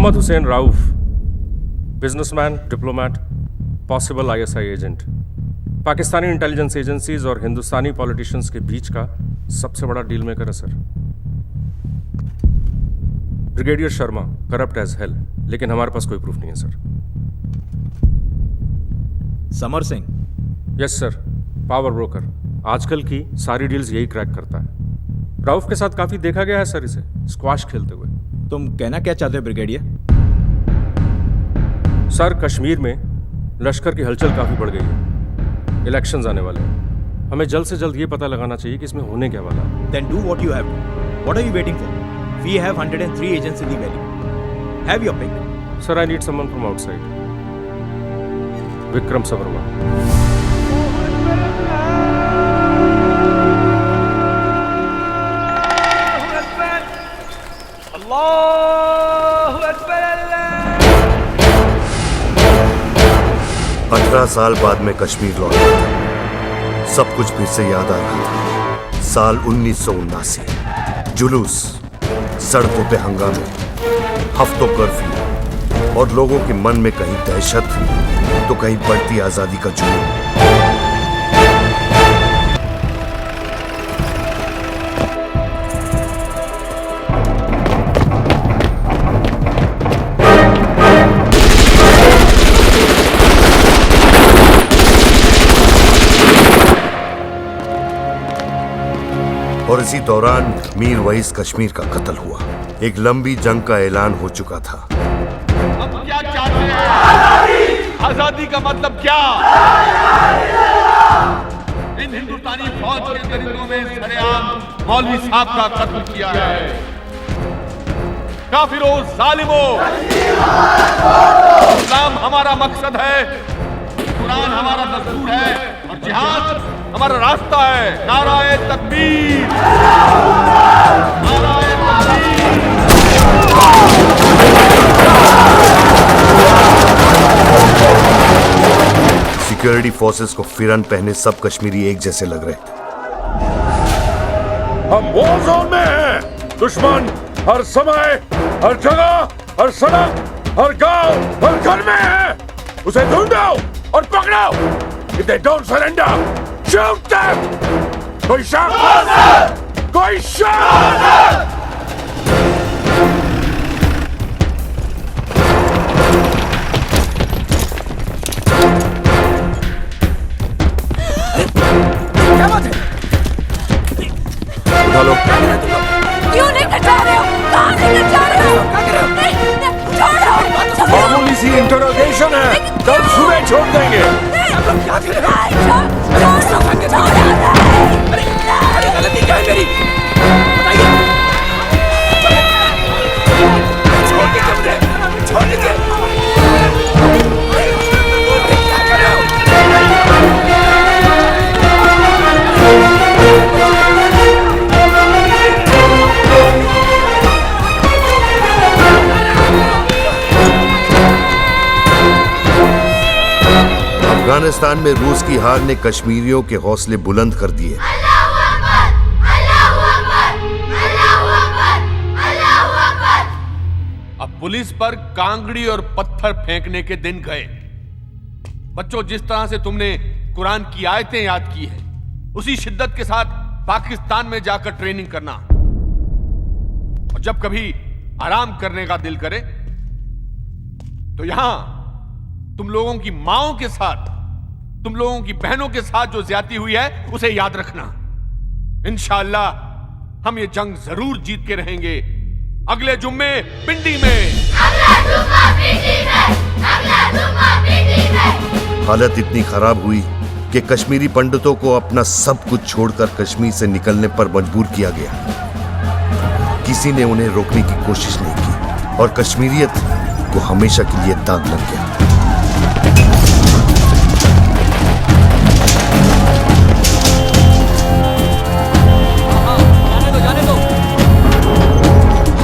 Mohammad Hussain Rauf, businessman, diplomat, possible ISI agent, Pakistani intelligence agencies और Hindustani politicians के बीच का सबसे बड़ा डील मेकर है sir. Brigadier Sharma corrupt as hell, लेकिन हमारे पास कोई प्रूफ नहीं है sir. Samar Singh? Yes sir, power broker, आजकल की सारी डील्स यही क्रैक करता है। राउफ के साथ काफी देखा गया है सर इसे स्क्वाश खेलते हुए। तुम कहना क्या चाहते हो ब्रिगेडियर? सर, कश्मीर में लश्कर की हलचल काफी बढ़ गई है, इलेक्शंस आने वाले हैं, हमें जल्द से जल्द ये पता लगाना चाहिए कि इसमें होने क्या वाला है। Then do what you have to. What are you waiting for? We have 103 agents in the valley. Have your pick. Sir, I need someone from outside. Vikram Savarma. Allahu Akbar, Allah. 18 साल बाद में कश्मीर लौटा था। सब कुछ फिर से याद आ रहा था। साल 1979, जुलूस, सड़कों पे हंगामे, हफ्तों कर्फ्यू और लोगों के मन में कहीं दहशत तो कहीं बढ़ती आजादी का जुनून। और इसी दौरान मीर वहीस कश्मीर का कत्ल हुआ। एक लंबी जंग का ऐलान हो चुका था। अब क्या चाहते हैं? आजादी का मतलब क्या? इन हिंदुस्तानी फौज के दरिंदों में सरेआम मौलवी साहब का कत्ल किया है। काफिरों, जालिमों, इस्लाम हमारा मकसद है, कुरान हमारा दस्तूर है और जिहाद हमारा रास्ता है। नाराए तकबीर, नाराए तकबीर। सिक्योरिटी फोर्सेस को फिरन पहने सब कश्मीरी एक जैसे लग रहे थे। हम वॉर जोन में हैं। दुश्मन हर समय, हर जगह, हर सड़क, हर गांव, हर घर में है। उसे ढूंढो और पकड़ो। If they don't surrender, shoot them! कोई शक? कोई शक? क्या बात है? उठा लो। क्यों लेकर जा रहे हो? कहाँ लेकर जा रहे हो? नहीं, छोड़ो! मामूली सी इंटरोगेशन है, कल सुबह छोड़ देंगे। क्या कर रहे हो? अरे गलती क्या है मेरी? बताइए। छोड़ दीजिए मुझे, छोड़ दीजिए। क्या कर रहे हो? अफगानिस्तान में रूस की हार ने कश्मीरियों के हौसले बुलंद कर दिए। अब पुलिस पर कांगड़ी और पत्थर फेंकने के दिन गए। बच्चों, जिस तरह से तुमने कुरान की आयतें याद की है, उसी शिद्दत के साथ पाकिस्तान में जाकर ट्रेनिंग करना। और जब कभी आराम करने का दिल करे तो यहां तुम लोगों की माओं के साथ, तुम लोगों की बहनों के साथ जो ज्यादती हुई है उसे याद रखना। इंशाअल्लाह हम ये जंग जरूर जीत के रहेंगे। अगले जुम्मे पिंडी में। हालत इतनी खराब हुई कि कश्मीरी पंडितों को अपना सब कुछ छोड़कर कश्मीर से निकलने पर मजबूर किया गया। किसी ने उन्हें रोकने की कोशिश नहीं की और कश्मीरियत को हमेशा के लिए दाग लग गया।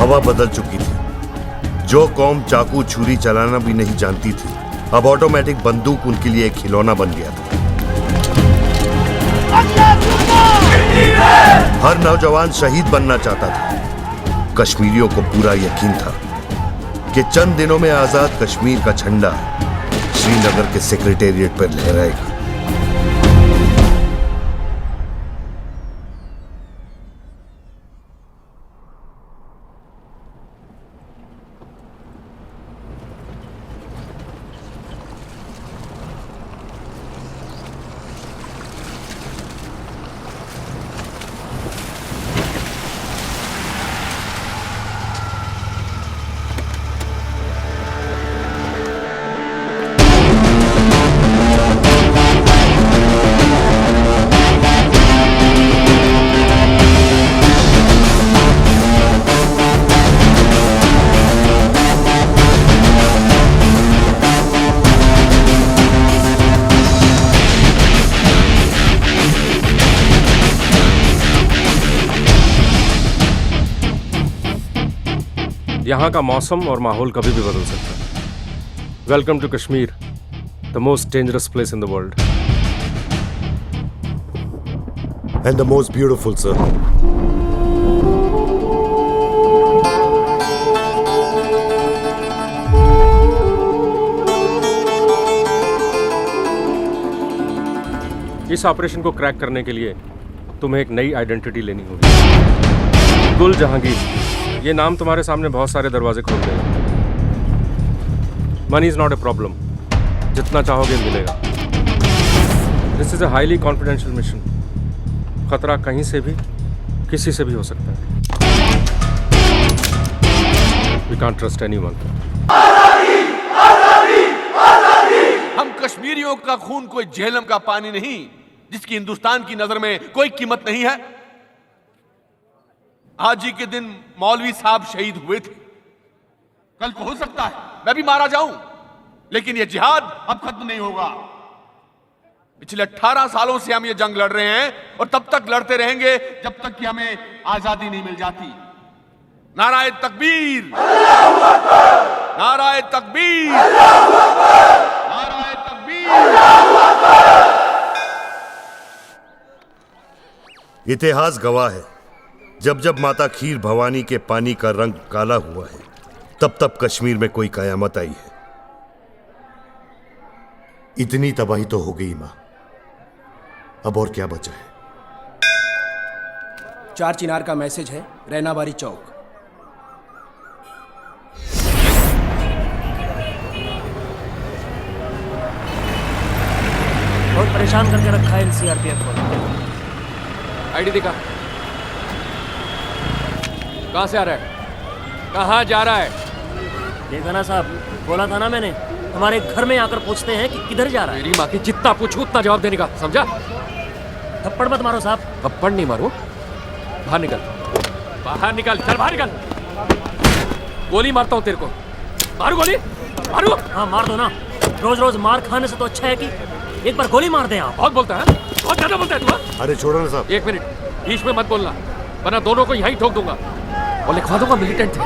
हवा बदल चुकी थी। जो कौम चाकू छुरी चलाना भी नहीं जानती थी, अब ऑटोमेटिक बंदूक उनके लिए एक खिलौना बन गया था। हर नौजवान शहीद बनना चाहता था। कश्मीरियों को पूरा यकीन था कि चंद दिनों में आजाद कश्मीर का झंडा श्रीनगर के सेक्रेटेरिएट पर लहराएगा। यहाँ का मौसम और माहौल कभी भी बदल सकता है। Welcome to Kashmir, the most dangerous place in the world and the most beautiful, sir. इस ऑपरेशन को क्रैक करने के लिए तुम्हें एक नई आइडेंटिटी लेनी होगी। गुल जहांगीर, ये नाम तुम्हारे सामने बहुत सारे दरवाजे खोल देगा। Money is not a problem, जितना चाहोगे मिलेगा। This is a highly confidential mission. खतरा कहीं से भी किसी से भी हो सकता है। We can't trust anyone. हम कश्मीरियों का खून कोई झेलम का पानी नहीं, जिसकी हिंदुस्तान की नजर में कोई कीमत नहीं है। आज ही के दिन मौलवी साहब शहीद हुए थे। कल को हो सकता है मैं भी मारा जाऊं, लेकिन यह जिहाद अब खत्म नहीं होगा। पिछले 18 सालों से हम ये जंग लड़ रहे हैं और तब तक लड़ते रहेंगे जब तक कि हमें आजादी नहीं मिल जाती। नाराए तकबीर, नाराए तकबीर, नाराए तकबीर। इतिहास गवाह है, जब जब माता खीर भवानी के पानी का रंग काला हुआ है, तब तब कश्मीर में कोई कयामत आई है। इतनी तबाही तो हो गई मां, अब और क्या बचा है? 4 चिनार का मैसेज है, रैनाबारी चौक। बहुत परेशान करके रखा है इन सीआरपीएफ को। आईडी दिखा। कहां से आ रहा है? कहां जा रहा है? देखा ना साहब, बोला था ना मैंने, हमारे घर में आकर पूछते हैं कि किधर जा रहा है। मेरी माँ की जितना पूछू उतना जवाब देने का, समझा? थप्पड़ मत मारो साहब। थप्पड़ नहीं मारो, बाहर निकल, बाहर निकल, चल बाहर निकल। गोली मारता हूँ तेरे को। मारू गोली, मारू। हाँ मार दो ना, रोज रोज मार खाने से तो अच्छा है कि एक बार गोली मार दे आप। बहुत बोलता है, बहुत ज्यादा बोलता है तू। अरे छोड़ो ना साहब। 1 मिनट, बीच में मत बोलना, वरना दोनों को यहीं ठोक दूंगा और लिखवा दूंगा मिलिटेंट थे।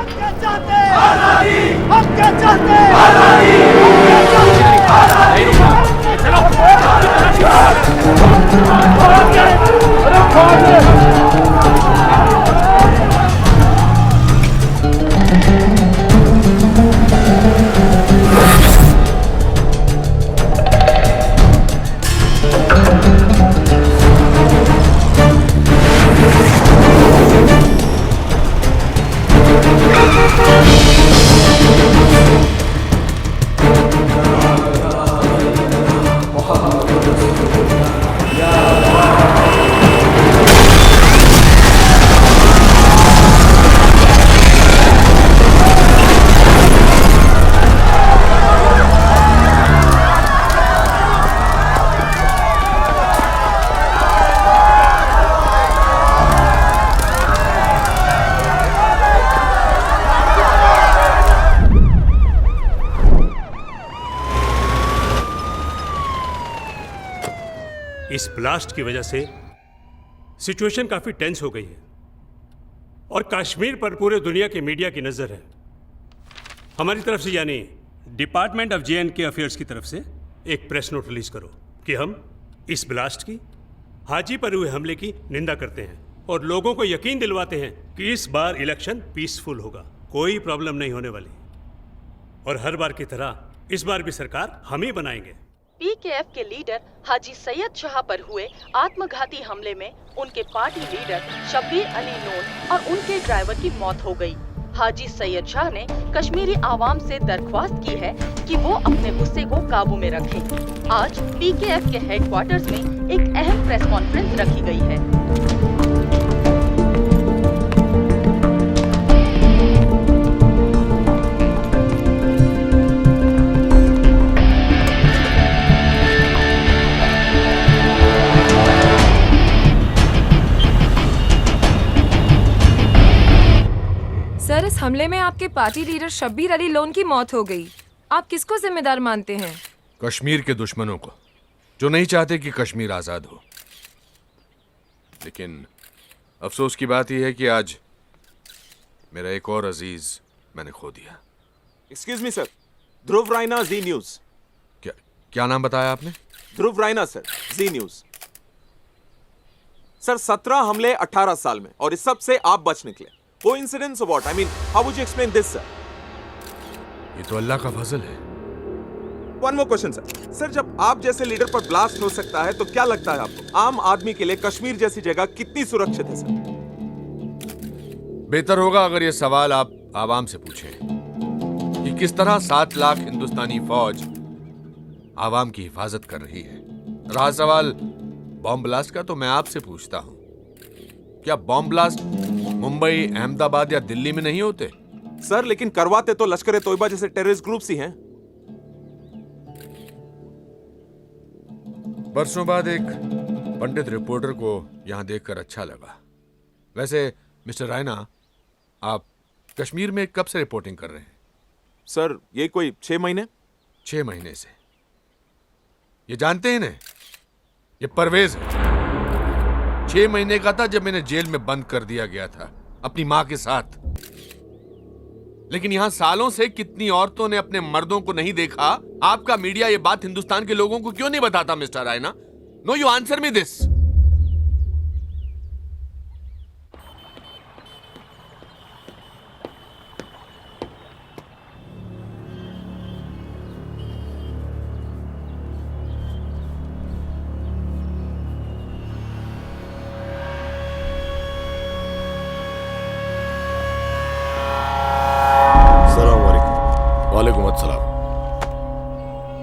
इस ब्लास्ट की वजह से सिचुएशन काफी टेंस हो गई है और कश्मीर पर पूरे दुनिया की मीडिया की नजर है। हमारी तरफ से यानी डिपार्टमेंट ऑफ J&K अफेयर्स की तरफ से एक प्रेस नोट रिलीज करो कि हम इस ब्लास्ट की, हाजी पर हुए हमले की निंदा करते हैं और लोगों को यकीन दिलवाते हैं कि इस बार इलेक्शन पीसफुल होगा, कोई प्रॉब्लम नहीं होने वाली। और हर बार की तरह इस बार भी सरकार हम ही बनाएंगे। पीकेएफ के लीडर हाजी सैयद शाह पर हुए आत्मघाती हमले में उनके पार्टी लीडर शब्बीर अली नून और उनके ड्राइवर की मौत हो गई। हाजी सैयद शाह ने कश्मीरी आवाम से दरख्वास्त की है कि वो अपने गुस्से को काबू में रखें। आज पीकेएफ के हेडक्वार्टर्स में एक अहम प्रेस कॉन्फ्रेंस रखी गई है। सर, इस हमले में आपके party leader Shabbir Ali loan की मौत हो गई। आप किसको जिम्मेदार मानते हैं? कश्मीर के दुश्मनों को, जो नहीं चाहते कि कश्मीर आजाद हो। लेकिन अफसोस की बात यह है कि आज मेरा एक और अजीज मैंने खो दिया। एक्सक्यूज मी सर, ध्रुव रायना, जी न्यूज। क्या नाम बताया आपने? ध्रुव रायना सर, जी न्यूज। सर 17 हमले 18 साल में, और इस सब से आप बच निकले। कोइंसिडेंस और what? I mean, how would you explain this sir? ये तो अल्लाह का फजल है। One more question sir. Sir, जब आप जैसे लीडर पर ब्लास्ट हो सकता है तो क्या लगता है आपको आम आदमी के लिए कश्मीर जैसी जगह कितनी सुरक्षित है सर? बेहतर होगा अगर ये सवाल आप आवाम से पूछें कि किस तरह 7 लाख हिंदुस्तानी फौज आवाम की हिफाजत कर रही है। रहा सवाल बॉम्ब ब्लास्ट का, तो मैं आपसे पूछता हूं, क्या बॉम्ब ब्लास्ट मुंबई, अहमदाबाद या दिल्ली में नहीं होते? सर, लेकिन करवाते तो लश्कर ए तोयबा जैसे टेररिस्ट ग्रुप्स ही हैं। बरसों बाद एक पंडित रिपोर्टर को यहां देखकर अच्छा लगा। वैसे मिस्टर रायना, आप कश्मीर में कब से रिपोर्टिंग कर रहे हैं? सर, ये कोई 6 महीने। 6 महीने से। ये जानते हैं ना, ये परवेज है। 6 महीने का था जब मैंने जेल में बंद कर दिया गया था अपनी मां के साथ। लेकिन यहां सालों से कितनी औरतों ने अपने मर्दों को नहीं देखा। आपका मीडिया ये बात हिंदुस्तान के लोगों को क्यों नहीं बताता mister Raina? No, you answer me this. वालेकुम अस्सलाम।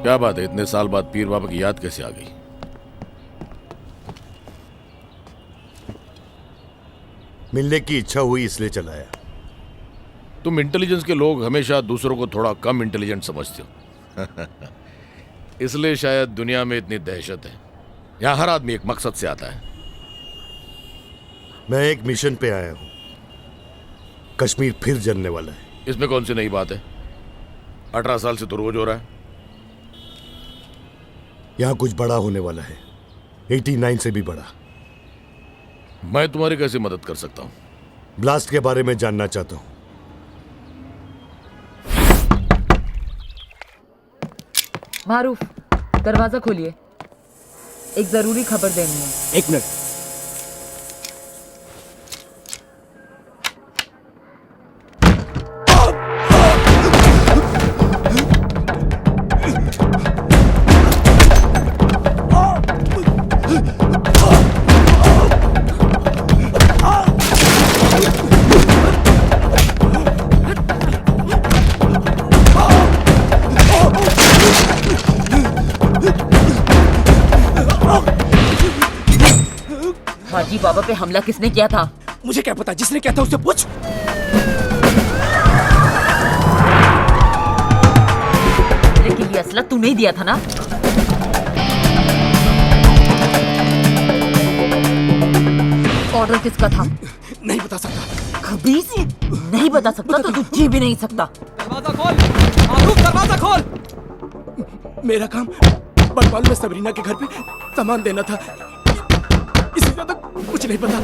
क्या बात है, इतने साल बाद पीर बाबा की याद कैसे आ गई? मिलने की इच्छा हुई इसलिए चलाया। तुम इंटेलिजेंस के लोग हमेशा दूसरों को थोड़ा कम इंटेलिजेंट समझते हो। इसलिए शायद दुनिया में इतनी दहशत है। यहां हर आदमी एक मकसद से आता है। मैं एक मिशन पे आया हूं। कश्मीर फिर जलने वाला है। इसमें कौन सी नई बात है? 18 साल से तो रोज हो रहा है। यहां कुछ बड़ा होने वाला है, 89 से भी बड़ा। मैं तुम्हारी कैसे मदद कर सकता हूं? ब्लास्ट के बारे में जानना चाहता हूं। मारूफ, दरवाजा खोलिए, एक जरूरी खबर देनी है। 1 मिनट। हाजी बाबा पे हमला किसने किया था? मुझे क्या पता, जिसने किया था उससे पूछ। लेकिन ये असला तूने ही दिया था ना? ऑर्डर किसका था? नहीं बता सकता। खबीस, नहीं बता सकता तो तू जी भी नहीं सकता। दरवाजा खोल मारूफ, दरवाजा खोल। मेरा काम बड़वाल में सबरीना के घर पे सामान देना था, इससे ज्यादा कुछ नहीं पता।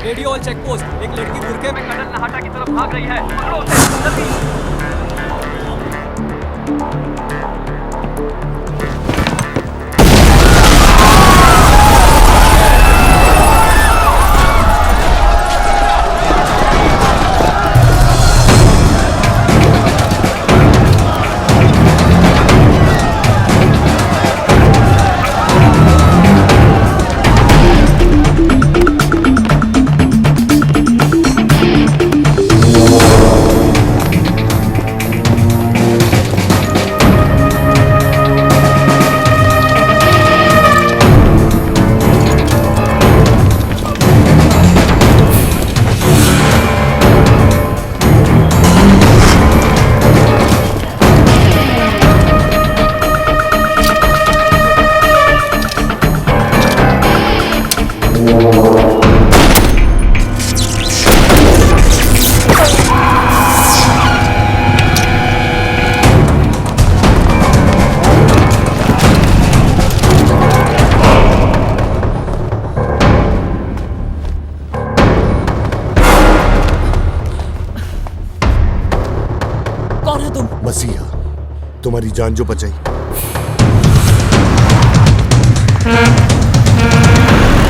रेडियो चेक पोस्ट, एक लड़की बुरके में कडल नहाटा की तरफ भाग रही है। पकड़ो उसे, जल्दी। कौन है तुम? मसीहा, तुम्हारी जान जो बचाई।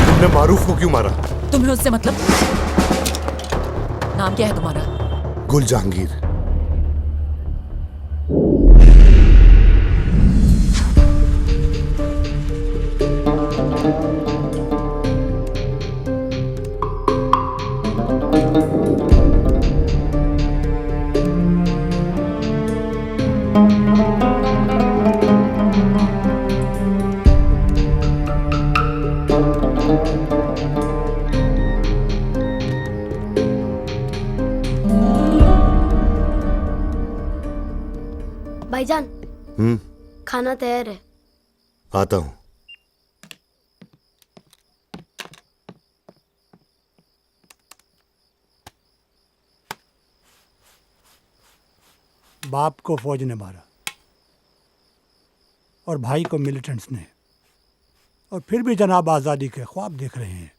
तुमने मारूफ को क्यों मारा? तुम्हें उससे मतलब? नाम क्या है तुम्हारा? गुल जहांगीर। भाईजान, खाना तैयार है। आता हूं। बाप को फौज ने मारा और भाई को मिलिटेंट्स ने, और फिर भी जनाब आजादी के ख्वाब देख रहे हैं।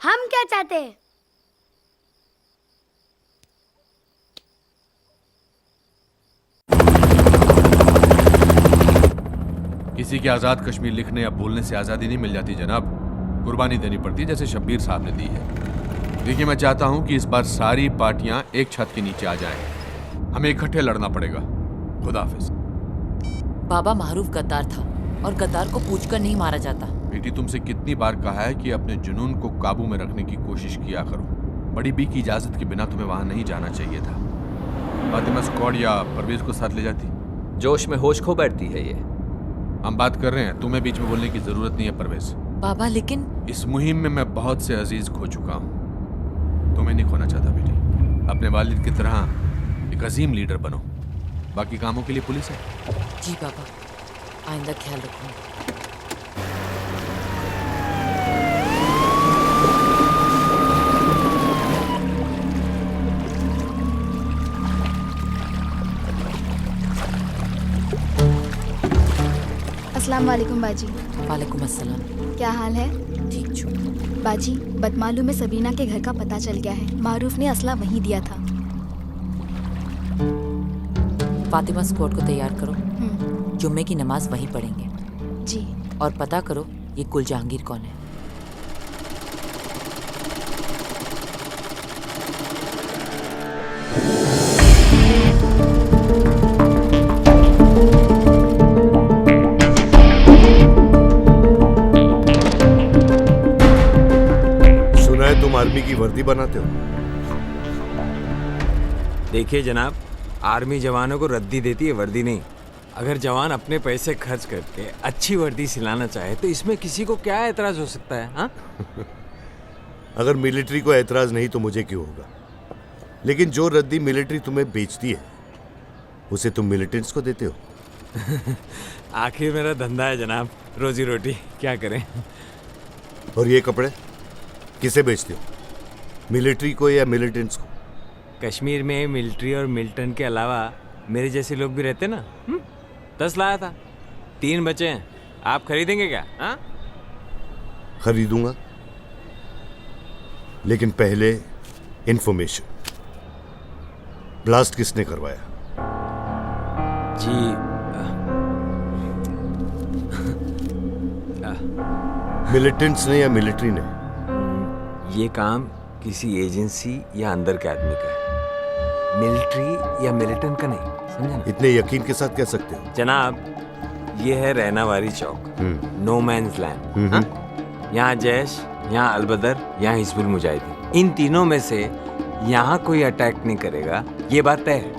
हम क्या चाहते हैं? किसी के आजाद कश्मीर लिखने या बोलने से आजादी नहीं मिल जाती जनाब, कुर्बानी देनी पड़ती जैसे शब्बीर साहब ने दी है। देखिए, मैं चाहता हूं कि इस बार सारी पार्टियां एक छत के नीचे आ जाएं। हमें इकट्ठे लड़ना पड़ेगा। खुदा हाफिज। बाबा मारूफ गद्दार था और गद्दार को पूछकर नहीं मारा जाता। बेटी, तुमसे कितनी बार कहा है कि अपने जुनून को काबू में रखने की कोशिश किया करो। बड़ी बी की इजाजत के बिना तुम्हें वहां नहीं जाना चाहिए था। फातिमा स्क्वाड या परवेज को साथ ले जाती। जोश में होश खो बैठती है ये। हम बात कर रहे हैं, तुम्हें बीच में बोलने की जरूरत नहीं है परवेज। बाबा लेकिन इस मुहिम में मैं बहुत से अजीज खो चुका हूँ, तुम्हें नहीं खोना चाहता बेटी। अपने वालिद की तरह एक अजीम लीडर बनो। बाकी कामों के लिए पुलिस है। जी बाबा, आइंदा ख्याल रखूंगा। अस्सलाम वालेकुम बाजी। वालेकुम अस्सलाम। क्या हाल है? ठीक छू। बाजी, बदमालूम में सबीना के घर का पता चल गया है। मारूफ ने असला वहीं दिया था। फातिमा स्क्वाड को तैयार करो, जुम्मे की नमाज वहीं पढ़ेंगे। जी। और पता करो ये गुल जहांगीर कौन है। सुना है तुम आर्मी की वर्दी बनाते हो? देखिए जनाब, आर्मी जवानों को रद्दी देती है, वर्दी नहीं। अगर जवान अपने पैसे खर्च करके अच्छी वर्दी सिलाना चाहे तो इसमें किसी को क्या एतराज हो सकता है? हाँ? अगर मिलिट्री को एतराज नहीं तो मुझे क्यों होगा? लेकिन जो रद्दी मिलिट्री तुम्हें बेचती है उसे तुम मिलिटेंट्स को देते हो। आखिर मेरा धंधा है जनाब, रोजी रोटी, क्या करें। और ये कपड़े किसे बेचते हो, मिलिट्री को या मिलिटेंट्स को? कश्मीर में मिलिट्री और मिलिटेंट के अलावा मेरे जैसे लोग भी रहते ना। 10 लाया था, 3 बचे हैं। आप खरीदेंगे क्या? हाँ? खरीदूंगा, लेकिन पहले इंफॉर्मेशन। ब्लास्ट किसने करवाया? जी मिलिटेंट्स ने या मिलिट्री ने? ये काम किसी एजेंसी या अंदर के आदमी का है, मिलिट्री या मिलिटेंट का नहीं, समझे ना? इतने यकीन के साथ कह सकते हो? जनाब, ये है रहनावारी चौक, नो मैंस लैंड। यहाँ जैश, यहाँ अलबदर, यहाँ हिजबुल मुजाहिदीन, इन तीनों में से यहाँ कोई अटैक नहीं करेगा, ये बात तय है।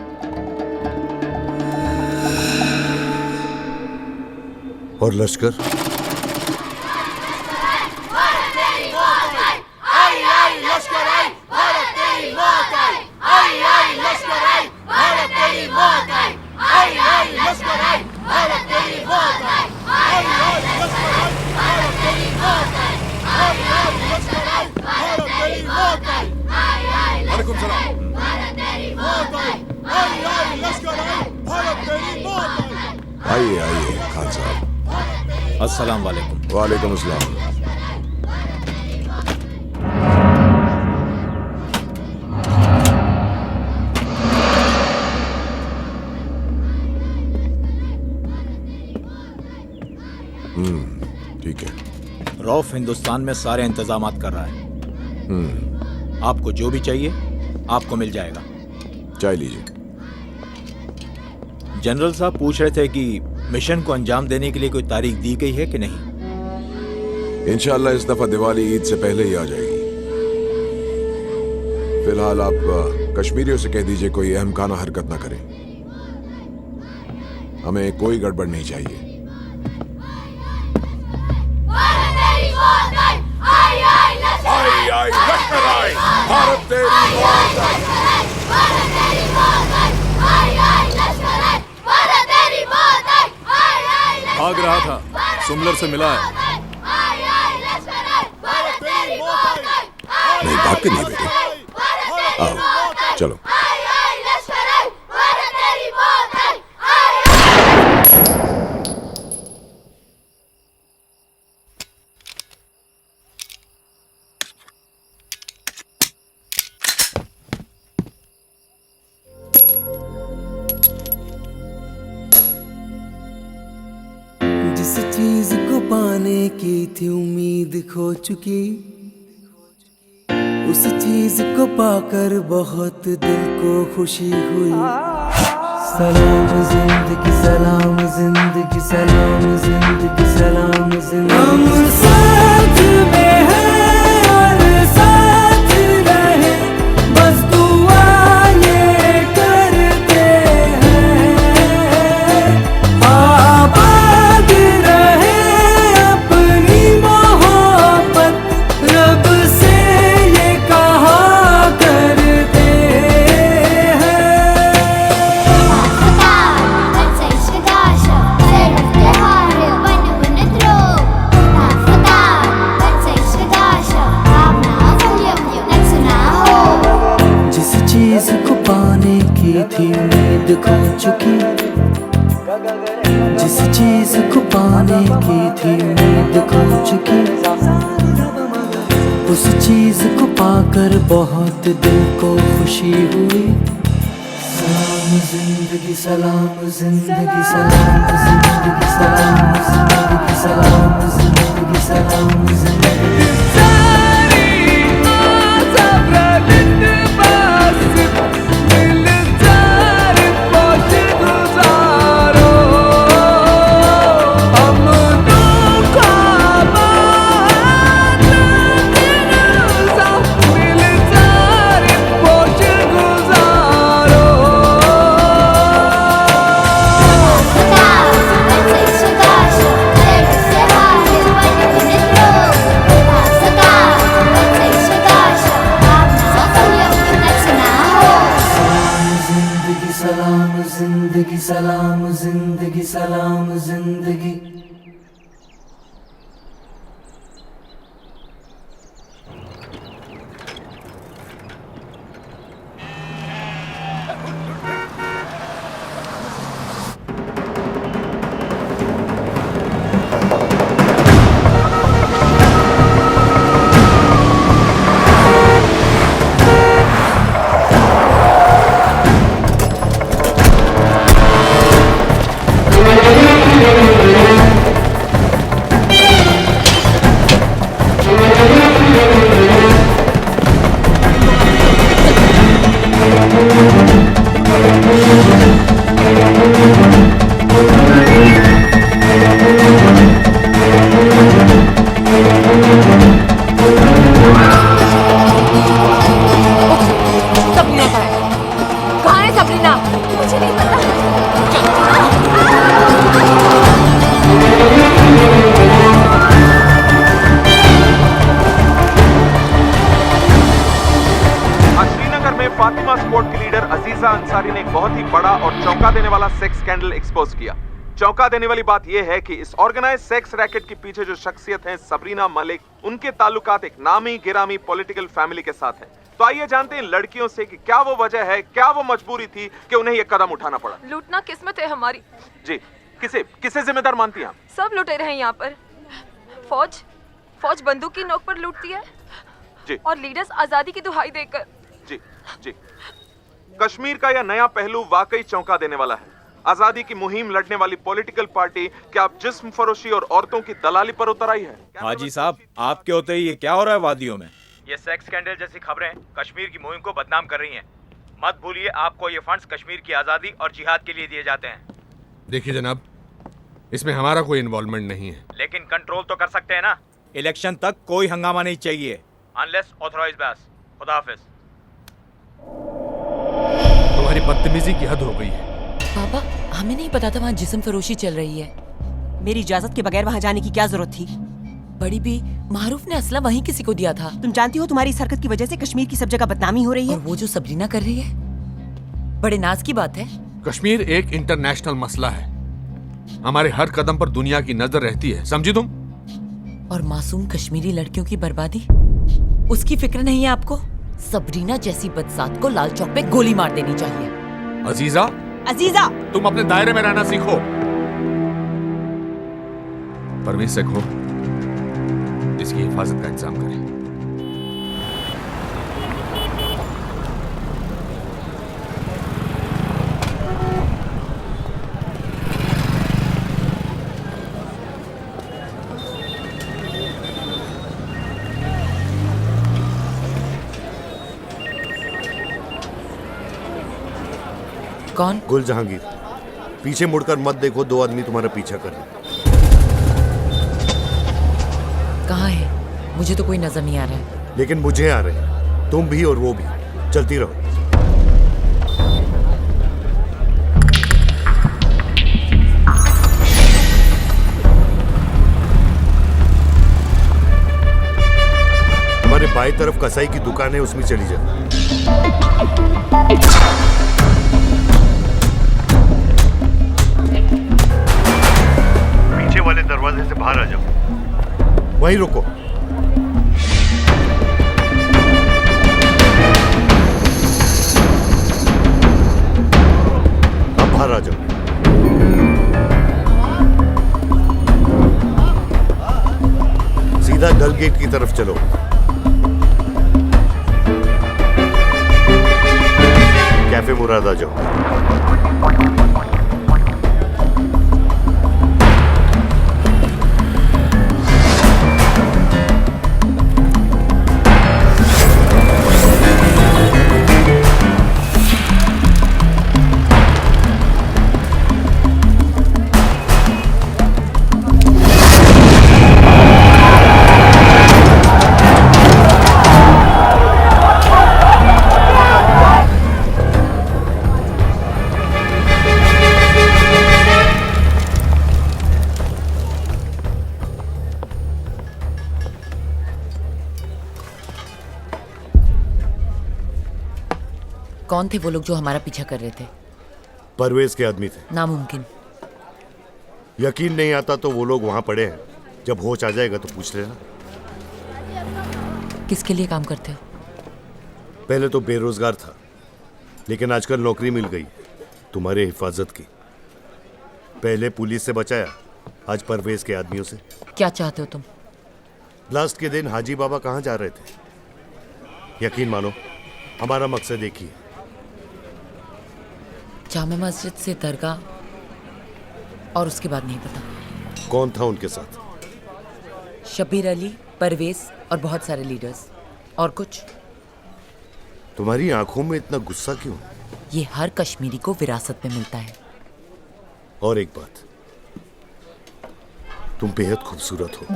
और लश्कर? आइए आइए खान साहब। अस्सलाम वालेकुम। वालेकुम अस्सलाम। ठीक है। रौफ हिंदुस्तान में सारे इंतजामात कर रहा है। आपको जो भी चाहिए आपको मिल जाएगा। चाय लीजिए। जनरल साहब पूछ रहे थे कि मिशन को अंजाम देने के लिए कोई तारीख दी गई है कि नहीं। इंशाल्लाह इस दफा दिवाली ईद से पहले ही आ जाएगी। फिलहाल आप कश्मीरियों से कह दीजिए कोई अहमकाना हरकत ना करें। हमें कोई गड़बड़ नहीं चाहिए। आई लश्कर आई, भारत तेरी मौत आई। भाग रहा था, सुमलर से मिला है। नहीं भाग के नहीं बेटे, आओ चलो। जिस चीज को पाने की थी उम्मीद खो चुकी, उस चीज को पाकर बहुत दिल को खुशी हुई। सलाम जिंदगी सलाम जिंदगी सलाम जिंदगी सलाम जिंदगी। हम साथ में हैं और साथ रहे, बस दुआ ये करते हैं। आबाद रहे अपनी मोहब्बत, रब से ये कहा करते हैं। जिस चीज को पाने की थी उम्मीद खो चुकी, जिस चीज को पाने की थी उम्मीद खो चुकी, उस चीज को पाकर बहुत दिल को खुशी हुई। सलाम जिंदगी सलाम जिंदगी सलाम जिंदगी सलाम जिंदगी सलाम जिंदगी सलाम जिंदगी। जिंदगी सलाम जिंदगी सलाम जिंदगी। फातिमा स्क्वाड की लीडर अजीजा अंसारी ने एक बहुत ही बड़ा और चौंका देने वाला सेक्स स्कैंडल एक्सपोज किया। चौंका देने वाली बात यह है कि इस ऑर्गेनाइज सेक्स रैकेट के पीछे जो शख्सियत है सबरीना मलिक, उनके ताल्लुकात एक नामी गिरामी पॉलिटिकल फैमिली के साथ हैं। तो आइए जानते हैं लड़कियों से कि क्या वो वजह है, क्या वो मजबूरी थी कि उन्हें ये कदम उठाना पड़ा। लूटना किस्मत है हमारी। जी, किसे जिम्मेदार मानती हैं आप? सब लुटेरे हैं यहाँ पर। फौज बंदूक की नोक पर लूटती है जी। और लीडर्स आजादी की दुहाई देकर। जी। कश्मीर का यह नया पहलू वाकई चौंका देने वाला है। आजादी की मुहिम लड़ने वाली पॉलिटिकल पार्टी क्या अब जिस्म फरोशी और औरतों की दलाली पर उतर आई है? हाजी साहब, आपके होते ही ये क्या हो रहा है वादियों में? ये सेक्स स्कैंडल जैसी खबरें कश्मीर की मुहिम को बदनाम कर रही हैं। मत भूलिए आपको ये फंड्स कश्मीर की आजादी और जिहाद के लिए दिए जाते हैं। देखिए जनाब, इसमें हमारा कोई इन्वॉल्वमेंट नहीं है। लेकिन कंट्रोल तो कर सकते हैं ना। इलेक्शन तक कोई हंगामा नहीं चाहिए। अनलेस ऑथराइज्ड बस। खुदा हाफिज। तुम्हारी बदतमीजी की हद हो गई है। पापा, हमें नहीं पता था वहाँ जिस्म फरोशी चल रही है। मेरी इजाजत के बगैर वहाँ जाने की क्या जरूरत थी? बड़ी भी, मारूफ ने असला वहीं किसी को दिया था। तुम जानती हो तुम्हारी इस हरकत की वजह से कश्मीर की सब जगह बदनामी हो रही है। और वो जो सबरीना कर रही है, बड़े नाज की बात है। कश्मीर एक इंटरनेशनल मसला है। हमारे हर कदम पर दुनिया की नजर रहती है, समझी तुम? और मासूम कश्मीरी लड़कियों की बर्बादी, उसकी फिक्र नहीं है आपको? सबरीना जैसी बदसात को लाल चौक पे गोली मार देनी चाहिए। अजीजा, तुम अपने दायरे में रहना सीखो। परवेज से कहो इसकी हिफाजत का इंतजाम करें। कौन? गुल जहांगीर। पीछे मुड़कर मत देखो, 2 आदमी तुम्हारा पीछा कर रहे। कहाँ है? मुझे तो कोई नजर नहीं आ रहा है। लेकिन मुझे आ रहे हैं, तुम भी और वो भी। चलती रहो। हमारे बाएं तरफ कसाई की दुकान है, उसमें चली जाओ। पीछे वाले दरवाजे से बाहर आ जाओ। वहीं रुको। अब बाहर आ जाओ। सीधा डल गेट की तरफ चलो। कैफे मुराद आ जाओ। कौन थे वो लोग जो हमारा पीछा कर रहे थे? परवेज के आदमी थे। नामुमकिन। यकीन नहीं आता तो वो लोग वहां पड़े हैं। जब होश आ जाएगा तो पूछ लेना। किसके लिए काम करते हो? पहले तो बेरोजगार था, लेकिन आजकल नौकरी मिल गई तुम्हारे हिफाजत की। पहले पुलिस से बचाया, आज परवेज के आदमियों से। क्या चाहते हो तुम? लास्ट के दिन हाजी बाबा कहाँ जा रहे थे? यकीन मानो, हमारा मकसद एक ही है। जामा मस्जिद से दरगाह, और उसके बाद नहीं पता। कौन था उनके साथ? शब्बीर अली, परवेज और बहुत सारे लीडर्स। और कुछ? तुम्हारी आंखों में इतना गुस्सा क्यों? ये हर कश्मीरी को विरासत में मिलता है। और एक बात, तुम बेहद खूबसूरत हो,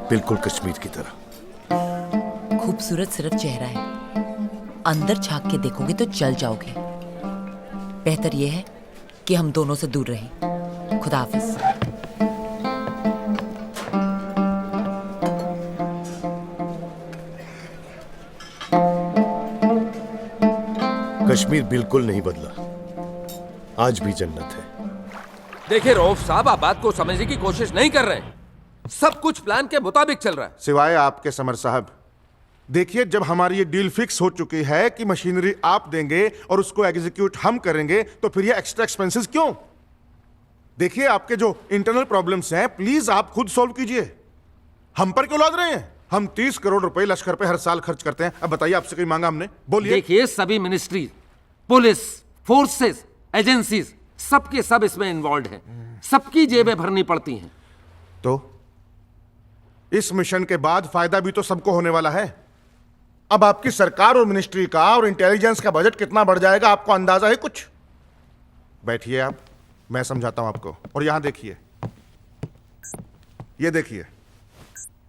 बिल्कुल कश्मीर की तरह। खूबसूरत सिर्फ चेहरा है, अंदर झांक के देखोगे तो जल जाओगे। बेहतर यह है कि हम दोनों से दूर रहें। खुदा हाफिज। कश्मीर बिल्कुल नहीं बदला, आज भी जन्नत है। देखिए रऊफ साहब, आप बात को समझने की कोशिश नहीं कर रहे हैं। सब कुछ प्लान के मुताबिक चल रहा है। सिवाय आपके समर साहब, देखिए, जब हमारी ये डील फिक्स हो चुकी है कि मशीनरी आप देंगे और उसको एग्जीक्यूट हम करेंगे, तो फिर ये एक्स्ट्रा एक्सपेंसेस क्यों? देखिए, आपके जो इंटरनल प्रॉब्लम्स हैं, प्लीज आप खुद सॉल्व कीजिए। हम पर क्यों लाद रहे हैं? हम 30 करोड़ रुपए लश्कर पे हर साल खर्च करते हैं। अब बताइए, आपसे कोई मांगा हमने? बोलिए। देखिए, सभी मिनिस्ट्री, पुलिस, फोर्सेस, एजेंसीज, सबके सब इसमें इन्वॉल्व हैं। सबकी जेबें भरनी पड़ती हैं। तो इस मिशन के बाद फायदा भी तो सबको होने वाला है। अब आपकी सरकार और मिनिस्ट्री का और इंटेलिजेंस का बजट कितना बढ़ जाएगा, आपको अंदाजा है कुछ? बैठिए आप, मैं समझाता हूं आपको। और यहां देखिए, ये देखिए,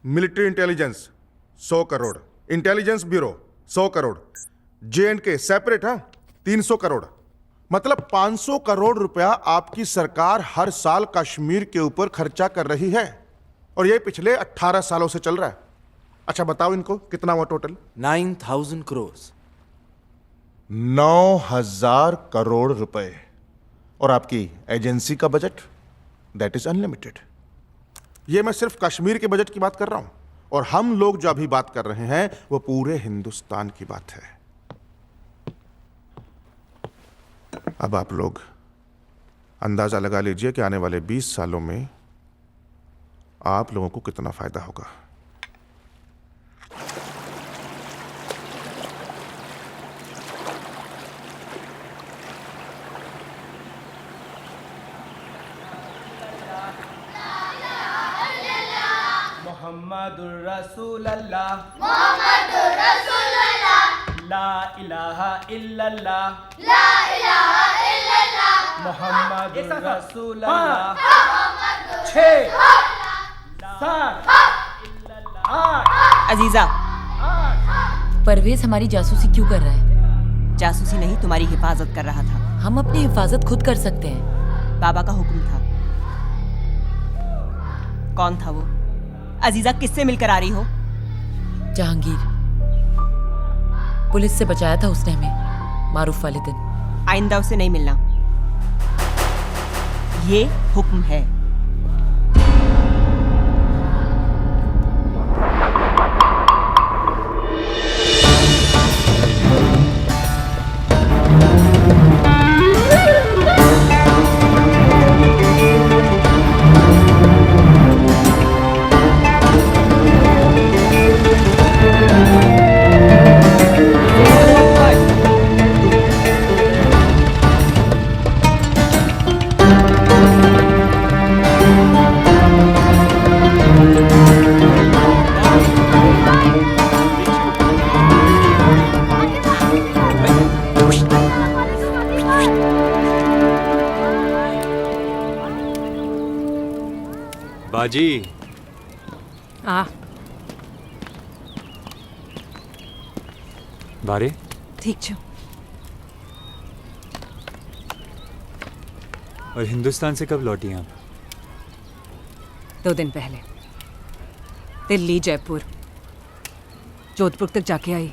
military intelligence 100 crore, intelligence bureau 100 crore, J&K separate है 300 करोड़। मतलब 500 करोड़ रुपया आपकी सरकार हर साल कश्मीर के ऊपर खर्चा कर रही है, और ये पिछले 18 सालों से चल रहा है। अच्छा बताओ इनको कितना हुआ टोटल? 9,000 करोड़। 9,000 करोड़ रुपए। और आपकी एजेंसी का बजट, दैट इज अनलिमिटेड। ये मैं सिर्फ कश्मीर के बजट की बात कर रहा हूं, और हम लोग जो अभी बात कर रहे हैं वो पूरे हिंदुस्तान की बात है। अब आप लोग अंदाजा लगा लीजिए कि आने वाले 20 सालों में आप लोगों को कितना फायदा होगा। मोहम्मदुर रसूलुल्लाह, मोहम्मदुर रसूलुल्लाह, ला इलाहा इल्लल्लाह, ला इलाहा इल्लल्लाह, मोहम्मदुर रसूलुल्लाह। 6 7 8। अजीजा, परवेज हमारी जासूसी क्यों कर रहा है? जासूसी नहीं, तुम्हारी हिफाजत कर रहा था। हम अपनी हिफाजत खुद कर सकते हैं। बाबा का हुक्म था। कौन था वो? अजीजा, किससे मिलकर आ रही हो? जहांगीर। पुलिस से बचाया था उसने हमें मारूफ वाले दिन। आइंदा उसे नहीं मिलना, ये हुक्म है। बाजी बारे ठीक छो। और हिंदुस्तान से कब लौटी आप? 2 दिन पहले। दिल्ली, जयपुर, जोधपुर तक जाके आई।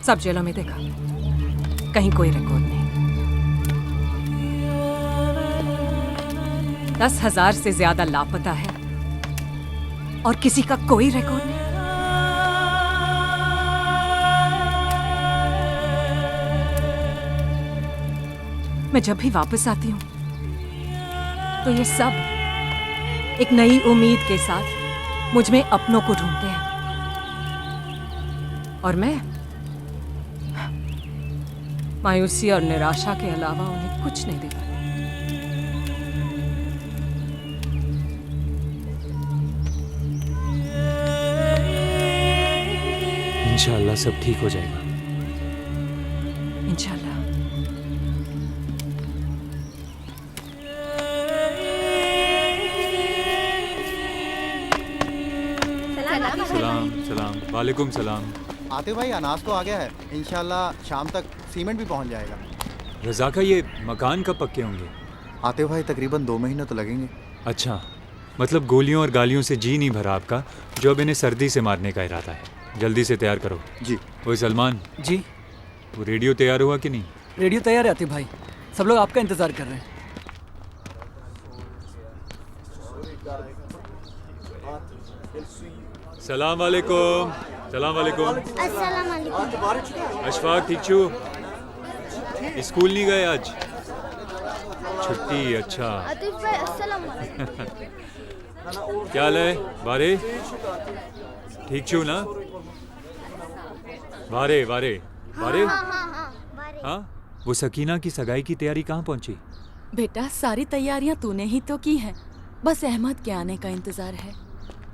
सब जेलों में देखा, कहीं कोई रिकॉर्ड नहीं। 10,000 से ज्यादा लापता है और किसी का कोई रिकॉर्ड नहीं। मैं जब भी वापस आती हूँ तो ये सब एक नई उम्मीद के साथ मुझ में अपनों को ढूंढते हैं, और मैं मायूसी और निराशा के अलावा उन्हें कुछ नहीं दे पाती। इंशाअल्लाह सब ठीक हो जाएगा। इंशाअल्लाह। सलाम सलाम। वालेकुम सलाम। आते भाई, अनाज तो आ गया है। इंशाल्लाह शाम तक सीमेंट भी पहुंच जाएगा। रज़ा का ये मकान कब पक्के होंगे? आते भाई, तकरीबन 2 महीने तो लगेंगे। अच्छा, मतलब गोलियों और गालियों से जी नहीं भरा आपका, जो अब इन्हें सर्दी से मारने का इरादा है। जल्दी से तैयार करो। जी। ओए सलमान जी। वो रेडियो तैयार हुआ कि नहीं? रेडियो तैयार है आतिफ भाई, सब लोग आपका इंतजार कर रहे हैं। सलाम वालेकुम। सलाम वालेकुम। अस्सलाम वालेकुम। अशफाक ठीक छू? स्कूल नहीं गए आज? छुट्टी, अच्छा। आतिफ भाई अस्सलाम वालेकुम। क्या हाल है बारे? ठीक छू ना? बारे बारे बारे। हाँ, वो सकीना की सगाई की तैयारी कहाँ पहुंची? बेटा सारी तैयारियां तूने ही तो की हैं। बस अहमद के आने का इंतजार है।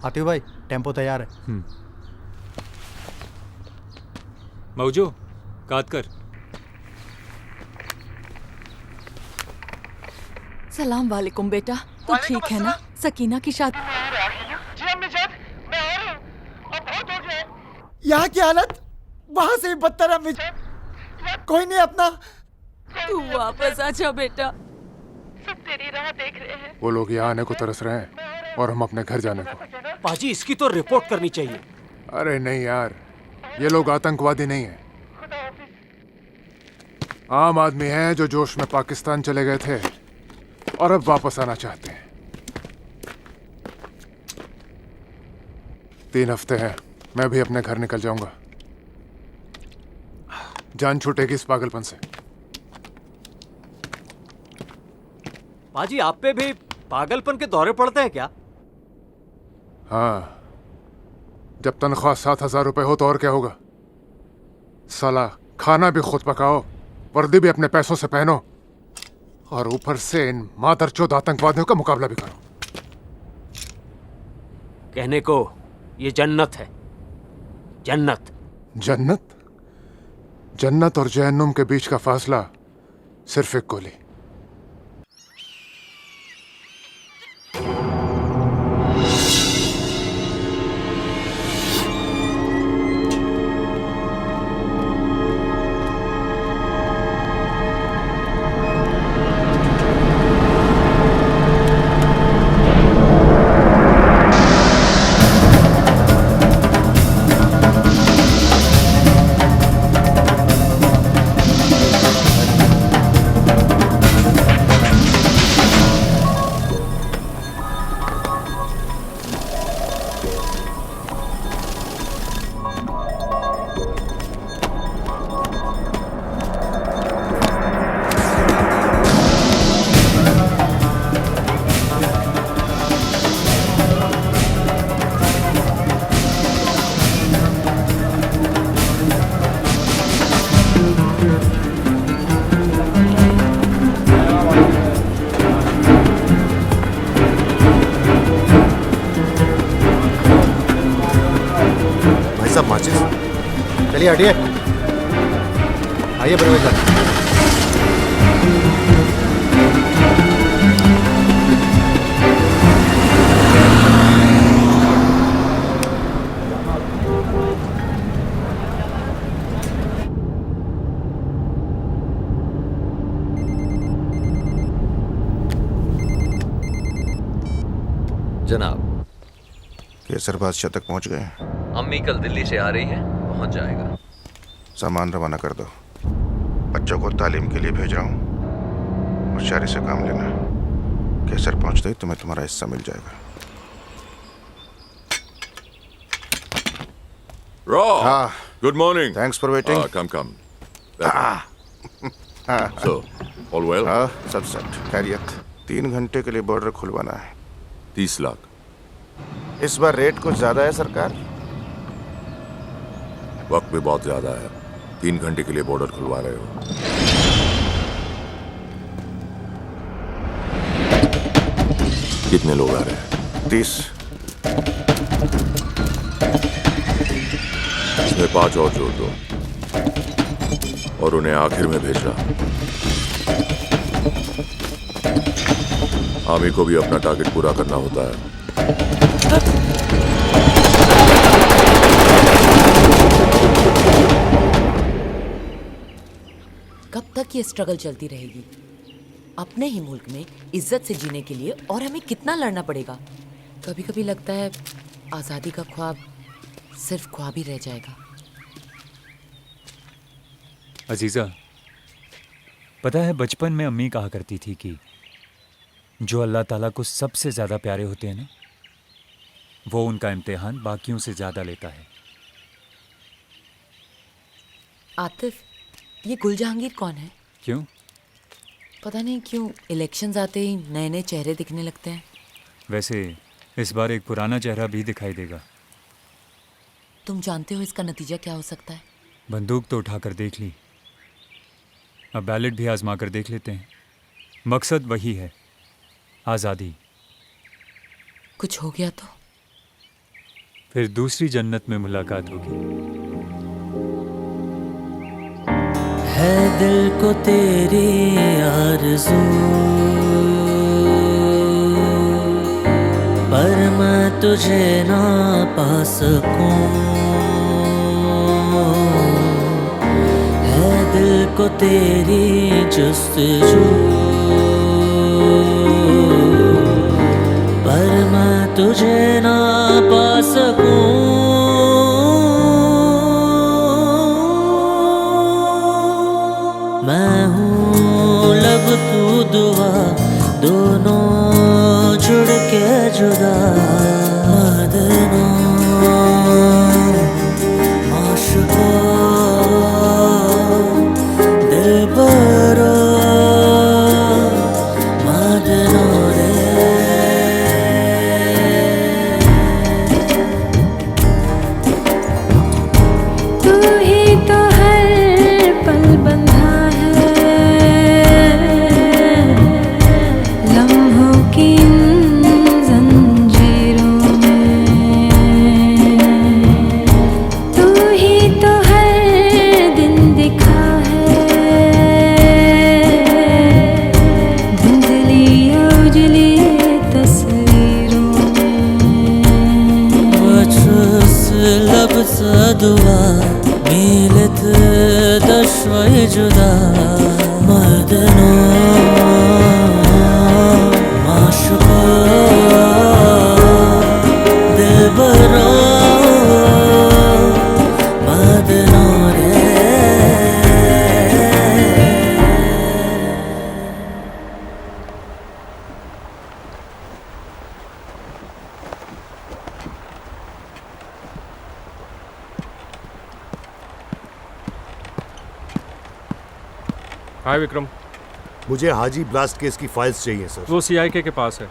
आतिफ भाई टेम्पो तैयार है। मौजो काट कर। सलाम वालेकुम बेटा, तो ठीक है ना? सकीना की शादी यहाँ की हालत वहाँ से भी बदतर है। कोई नहीं अपना। तू वापस आ जा बेटा, सब तेरी राह देख रहे हैं। वो लोग यहाँ आने को तरस रहे हैं और हम अपने घर जाने को। पाजी इसकी तो रिपोर्ट करनी चाहिए। अरे नहीं यार, ये लोग आतंकवादी नहीं हैं। आम आदमी हैं जो जोश में पाकिस्तान चले गए थे और अब वापस आना चाहते हैं। 3 हफ्ते हैं, मैं भी अपने घर निकल जाऊंगा। जान छूटेगी इस पागलपन से। पाजी आप पे भी पागलपन के दौरे पड़ते हैं क्या? हाँ, जब तनख्वाह 7,000 रुपए हो तो और क्या होगा। साला खाना भी खुद पकाओ, वर्दी भी अपने पैसों से पहनो और ऊपर से इन मादरचोद आतंकवादियों का मुकाबला भी करो। कहने को ये जन्नत है। जन्नत। जन्नत? जन्नत और जहन्नुम के बीच का फासला सिर्फ एक गोली। चलिए हटिए, आइए प्रवेश सर। जनाब, केसर बादशाह तक पहुंच गए? अम्मी कल दिल्ली से आ रही हैं, पहुंच जाएगा। सामान रवाना कर दो, बच्चों को तालीम के लिए भेज रहा हूँ। होशियारी से काम लेना, केसर पहुंचते ही तुम्हें तुम्हारा हिस्सा मिल जाएगा। Raw. Good morning. Thanks for waiting. Come. So, all well? हाँ, सब सेट, खैरियत। 3 घंटे के लिए बॉर्डर खुलवाना है। 30 लाख। इस बार रेट कुछ ज्यादा है सरकार। वक्त भी बहुत ज्यादा है। 3 घंटे के लिए बॉर्डर खुलवा रहे हो। कितने लोग आ रहे हैं? 30। इसमें 5 और जोड़ दो और उन्हें आखिर में भेजना। आर्मी को भी अपना टारगेट पूरा करना होता है। कब तक ये स्ट्रगल चलती रहेगी? अपने ही मुल्क में इज्जत से जीने के लिए और हमें कितना लड़ना पड़ेगा। कभी कभी लगता है आज़ादी का ख्वाब सिर्फ ख्वाब ही रह जाएगा। अजीज़ा, पता है बचपन में अम्मी कहा करती थी कि जो अल्लाह ताला को सबसे ज़्यादा प्यारे होते हैं ना, वो उनका इम्तिहान बाकियों से ज़्यादा लेता है। आतिफ, ये गुल जहांगीर कौन है? क्यों? पता नहीं क्यों इलेक्शंस आते ही नए नए चेहरे दिखने लगते हैं। वैसे इस बार एक पुराना चेहरा भी दिखाई देगा। तुम जानते हो इसका नतीजा क्या हो सकता है? बंदूक तो उठाकर देख ली, अब बैलेट भी आजमा कर देख लेते हैं। मकसद वही है, आज़ादी। कुछ हो गया तो? फिर दूसरी जन्नत में मुलाकात होगी। है दिल को तेरी आरज़ू, पर मैं तुझे ना पा सकूं। है दिल को तेरी जस्तजू, पर मैं तुझे ना पा सकूं। मैं हूँ लब तू दुआ, दोनों जुड़ के जुदा। मदनो माशुको दिलबरो मदनो तू ही तो हर पल बंधा है लम्हों की जंजीरों में। तू ही तो हर दिन दिखा है धुंधली उजली तस्वीरों में। वचस लब दुआ मिलत दशवई जुदा। मदनो माशुको दिलबरो मदनो हाय विक्रम। मुझे हाजी ब्लास्ट केस की फाइल्स चाहिए सर। वो सीआईके के पास है।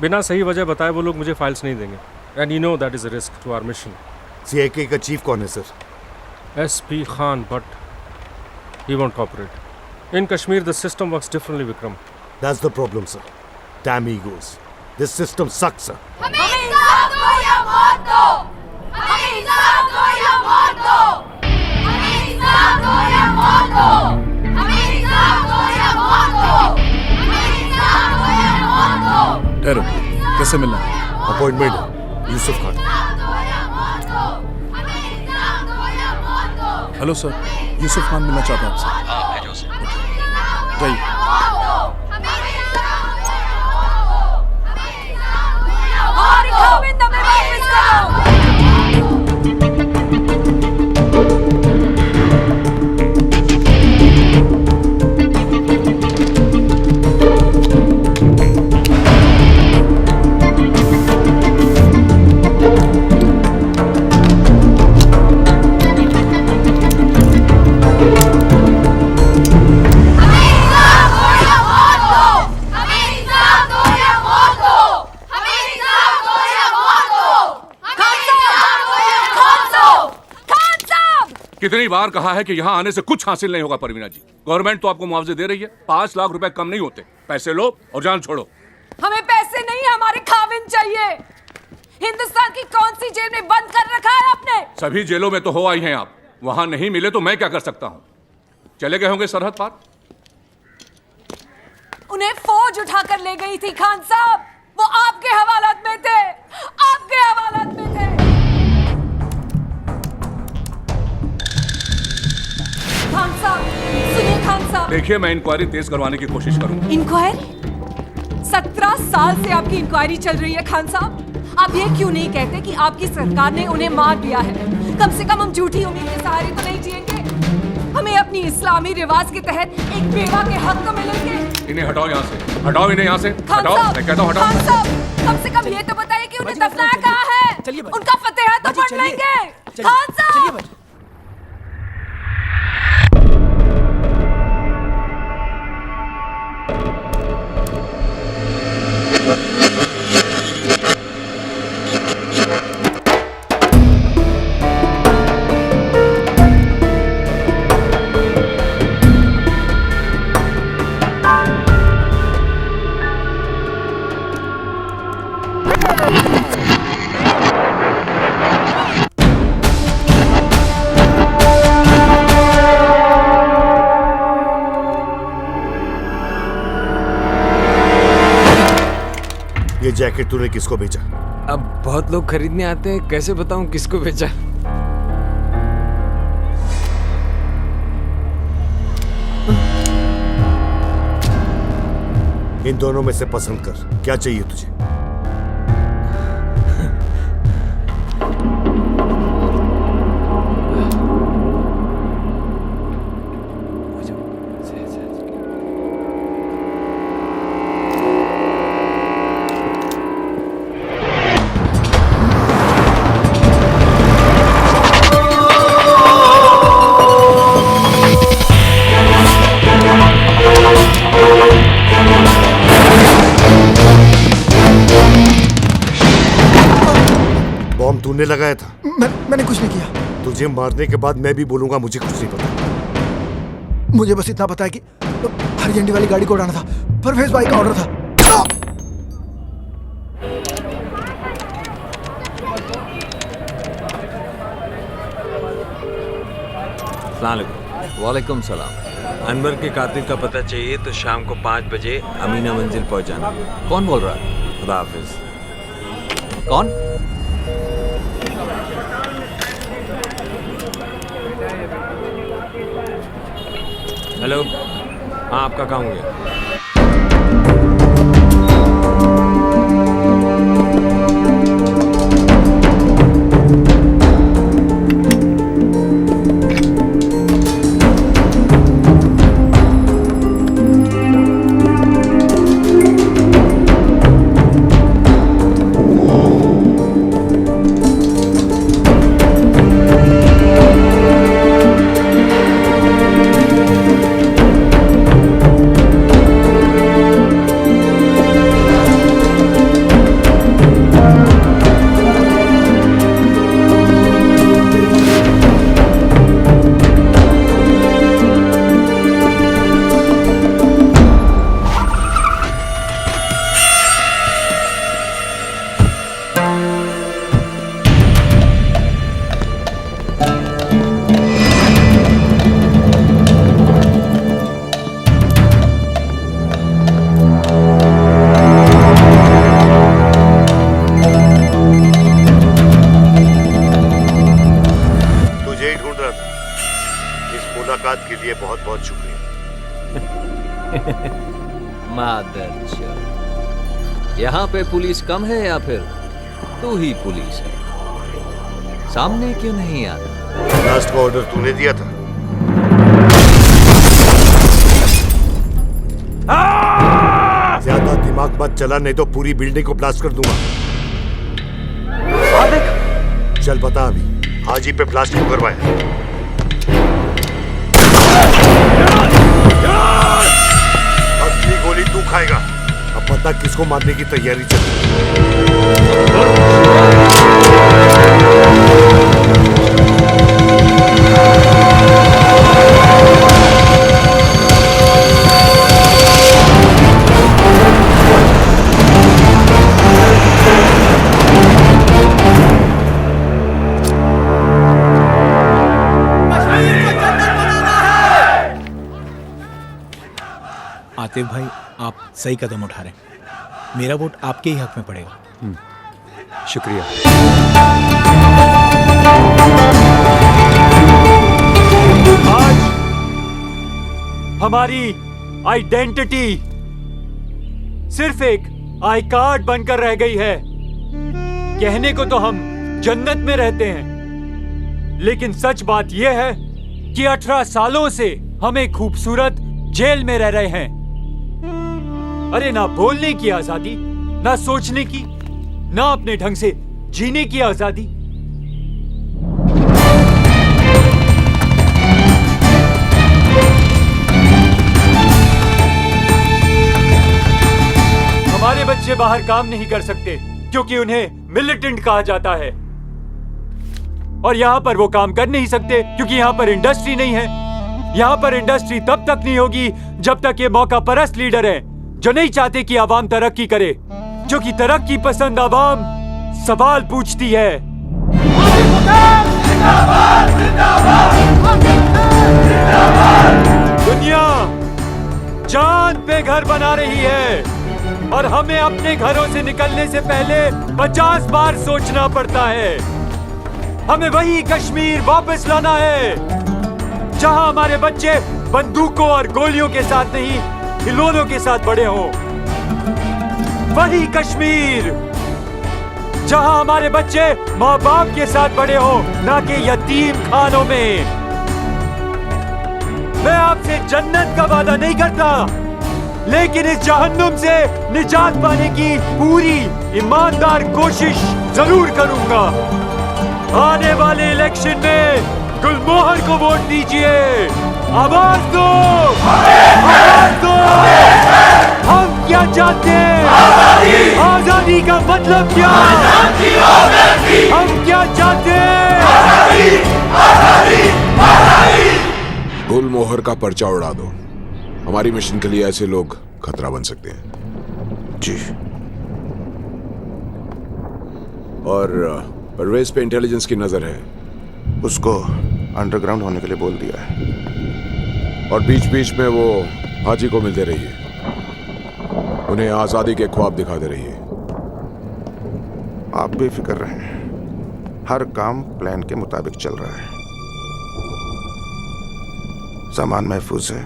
बिना सही वजह बताए वो लोग मुझे फाइल्स नहीं देंगे। And you know that is a risk to our mission. CIK का चीफ कौन है sir? SP Khan, but he won't cooperate. In Kashmir the system works differently Vikram. That's the problem sir. Damn egos. This system sucks sir. हमें इंसाफ दो या मौत दो। हमें इंसाफ दो या मौत दो। हमें इंसाफ दो या मौत दो। हमें इंसाफ दो या मौत दो। हमें इंसाफ दो या मौत दो। ठहरो, कैसे मिलना है? अपॉइंटमेंट है यूसुफ खान। हेलो सर, यूसुफ खान मिलना चाहता हूँ आपसे। हाँ भेजो उसे। जाइए। और गोविंद हमें वापस करो। कितनी बार कहा है कि यहाँ आने से कुछ हासिल नहीं होगा परवीना जी। गवर्नमेंट तो आपको मुआवजे दे रही है, 5 लाख रुपए कम नहीं होते। पैसे लो और जान छोड़ो। हमें पैसे नहीं, हमारे खाविन चाहिए। हिंदुस्तान की कौन सी जेल में बंद कर रखा है आपने? सभी जेलों में तो हो आई हैं आप, वहां नहीं मिले तो मैं क्या कर सकता हूँ? चले गए होंगे सरहद पार। उन्हें फौज उठाकर ले गई थी खान साहब, वो आपके हवालात में थे, आपके हवालात में थे। खान साहब सुनिए, खान साहब देखिए, मैं इंक्वायरी तेज करवाने की कोशिश करूंगा। इंक्वायरी? 17 साल से आपकी इंक्वायरी चल रही है खान साहब। आप ये क्यों नहीं कहते कि आपकी सरकार ने उन्हें मार दिया है? कम से कम हम झूठी उम्मीद के सहारे तो नहीं जिएंगे। हम हमें अपनी इस्लामी रिवाज के तहत एक बेवा के हक तो मिलेंगे। इन्हें हटाओ यहाँ से, हटाओ इन्हें यहाँ से, खान हटाओ, साहब, मैं कहता हूँ हटाओ। खान साहब, कम से कम ये तो बताइए कि उन्हें दफनाया कहाँ है? उनका फतेहा तो पढ़ लेंगे। खान साहब, ये जैकेट तूने किसको बेचा? अब बहुत लोग खरीदने आते हैं, कैसे बताऊं किसको बेचा? इन दोनों में से पसंद कर, क्या चाहिए तुझे? बॉम्ब तूने लगाया था? मैंने कुछ नहीं किया। तुझे मारने के बाद मैं भी बोलूंगा मुझे कुछ नहीं पता। मुझे बस इतना पता है कि हरी झंडी वाली गाड़ी को उड़ाना था, परवेज भाई का ऑर्डर था। वालेकुम सलाम। अनवर के कातिल का पता चाहिए तो शाम को 5 बजे अमीना मंजिल पहुंच जाना। कौन बोल रहा है? खुदा हाफिज। कौन? हेलो, हाँ आपका काम हो गया। मुलाकात के लिए बहुत बहुत शुक्रिया। मादरचोद, यहाँ पे पुलिस कम है या फिर तू ही पुलिस है? सामने क्यों नहीं आता? लास्ट का ऑर्डर तूने दिया था। ज्यादा दिमाग मत चला, नहीं तो पूरी बिल्डिंग को ब्लास्ट कर दूंगा। चल बता अभी हाजी पे ब्लास्ट क्यों करवाया? अगली गोली तू खाएगा। अब पता किसको मारने की तैयारी चल आतिफ भाई, आप सही कदम उठा रहे हैं। मेरा वोट आपके ही हक में पड़ेगा। शुक्रिया। आज हमारी आइडेंटिटी सिर्फ एक आई कार्ड बनकर रह गई है। कहने को तो हम जन्नत में रहते हैं, लेकिन सच बात यह है कि 18 सालों से हम एक खूबसूरत जेल में रह रहे हैं। अरे ना बोलने की आजादी, ना सोचने की, ना अपने ढंग से जीने की आजादी। हमारे बच्चे बाहर काम नहीं कर सकते क्योंकि उन्हें मिलिटेंट कहा जाता है, और यहां पर वो काम कर नहीं सकते क्योंकि यहां पर इंडस्ट्री नहीं है। यहां पर इंडस्ट्री तब तक नहीं होगी जब तक ये मौका परस्त लीडर हैं जो नहीं चाहते कि आवाम तरक्की करे, जो कि तरक्की पसंद आवाम सवाल पूछती है। दुनिया चांद पे घर बना रही है और हमें अपने घरों से निकलने से पहले 50 बार सोचना पड़ता है। हमें वही कश्मीर वापस लाना है जहां हमारे बच्चे बंदूकों और गोलियों के साथ नहीं, खिलौनों के साथ बड़े हों। वही कश्मीर जहां हमारे बच्चे माँ बाप के साथ बड़े हों, ना कि यतीम खानों में। मैं आपसे जन्नत का वादा नहीं करता, लेकिन इस जहन्नुम से निजात पाने की पूरी ईमानदार कोशिश जरूर करूंगा। आने वाले इलेक्शन में गुलमोहर को वोट दीजिए। आवाज दो, आवाज दो। हम क्या चाहते हैं? आजादी का मतलब क्या? हम क्या चाहते हैं? गुलमोहर का पर्चा उड़ा दो। हमारी मिशन के लिए ऐसे लोग खतरा बन सकते हैं। जी। और परवेज पे इंटेलिजेंस की नजर है। उसको अंडरग्राउंड होने के लिए बोल दिया है। और बीच बीच में वो हाजी को मिलते रहिए, उन्हें आजादी के ख्वाब दिखाते रहिए। आप बेफिक्र रहें, हर काम प्लान के मुताबिक चल रहा है। सामान महफूज है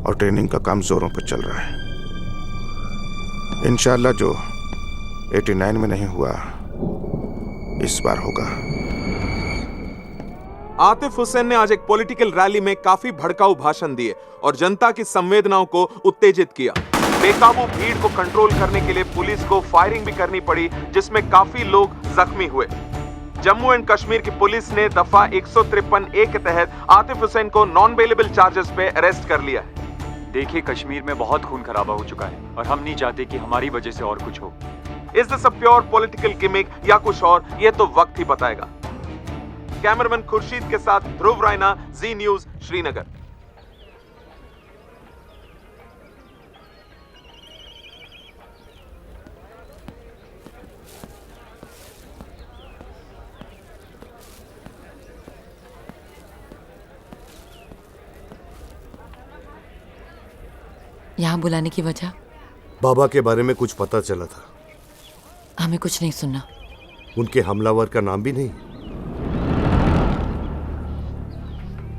और ट्रेनिंग का काम जोरों पर चल रहा है। इंशाल्लाह जो 89 में नहीं हुआ इस बार होगा। आतिफ हुसैन ने आज एक पॉलिटिकल रैली में काफी भड़काऊ भाषण दिए और जनता की संवेदनाओं को उत्तेजित किया। बेकाबू भीड़ को कंट्रोल करने के लिए पुलिस को फायरिंग भी करनी पड़ी, जिसमें काफी लोग जख्मी हुए। जम्मू एंड कश्मीर की पुलिस ने दफा 153A के तहत आतिफ हुसैन को नॉन बेलेबल चार्जेस पे अरेस्ट कर लिया है। देखिए, कश्मीर में बहुत खून खराबा हो चुका है और हम नहीं चाहते कि हमारी वजह से और कुछ हो। Is this a pure political gimmick या कुछ और, ये तो वक्त ही बताएगा। कैमरामैन खुर्शीद के साथ ध्रुव रायना, जी न्यूज, श्रीनगर। यहाँ बुलाने की वजह? बाबा के बारे में कुछ पता चला था। हमें कुछ नहीं सुनना। उनके हमलावर का नाम भी नहीं?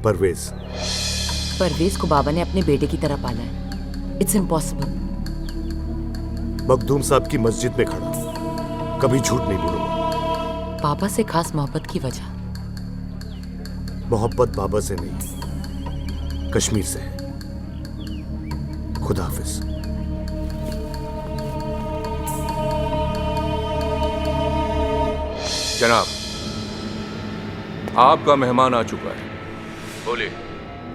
परवेज। परवेज को बाबा ने अपने बेटे की तरह पाला है। It's impossible. मखदूम साहब की मस्जिद में खड़ा, कभी झूठ नहीं बोलूंगा। बाबा से खास मोहब्बत की वजह? मोहब्बत बाबा से नहीं, कश्मीर से है। खुदा हाफिज। जनाब, आपका मेहमान आ चुका है। बोलिए,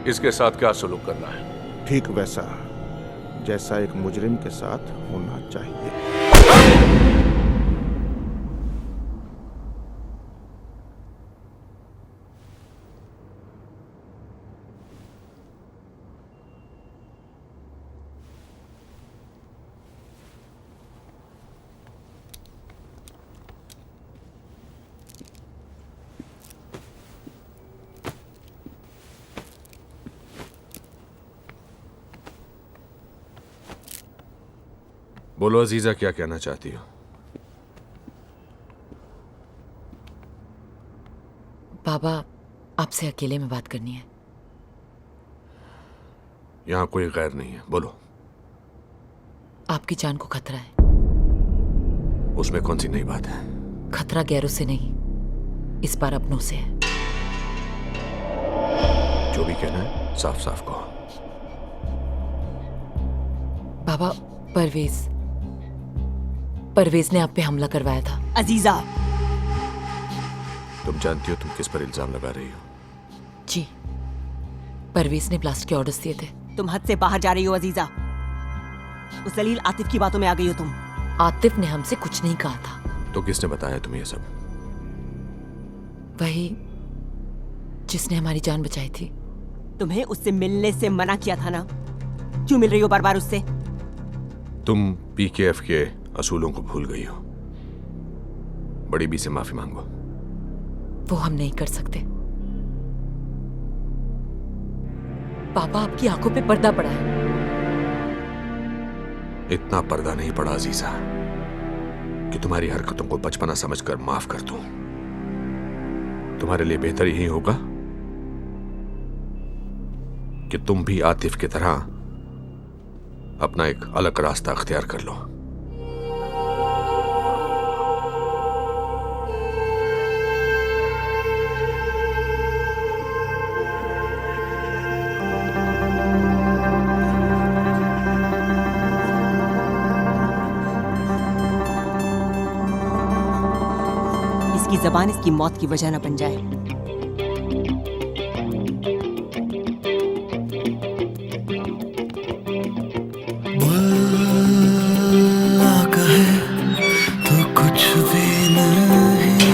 इसके साथ क्या सलूक करना है? ठीक वैसा जैसा एक मुजरिम के साथ होना चाहिए। बोलो अजीजा, क्या कहना चाहती हो? बाबा, आपसे अकेले में बात करनी है। यहां कोई गैर नहीं है, बोलो। आपकी जान को खतरा है। उसमें कौन सी नई बात है? खतरा गैरों से नहीं, इस बार अपनों से है। जो भी कहना है साफ साफ कहो। बाबा, परवेज ने आप पे हमला करवाया था। अजीजा, तुम जानती हो तुम किस पर इल्जाम लगा रही हो? जी, परवेज ने ब्लास्ट के ऑर्डर्स दिए थे। तुम हद से बाहर जा रही हो अजीजा। उस जलील आतिफ की बातों में आ गई हो तुम। आतिफ ने हमसे कुछ नहीं कहा था। तो किसने बताया तुम्हें ये सब? वही जिसने हमारी जान बचाई थी। तुम्हें उससे मिलने से मना किया था ना, क्यों मिल रही हो बार बार उससे? तुम पीकेएफ के असूलों को भूल गई हो। बड़ी बी से माफी मांगो। वो हम नहीं कर सकते। पापा, आपकी आंखों पे पर्दा पड़ा है। इतना पर्दा नहीं पड़ा अजीजा कि तुम्हारी हरकतों को बचपना समझकर माफ कर दूं। तुम्हारे लिए बेहतर यही होगा कि तुम भी आतिफ की तरह अपना एक अलग रास्ता अख्तियार कर लो। इसकी जबान इसकी मौत की वजह न बन जाए। तो कुछ भी नहीं,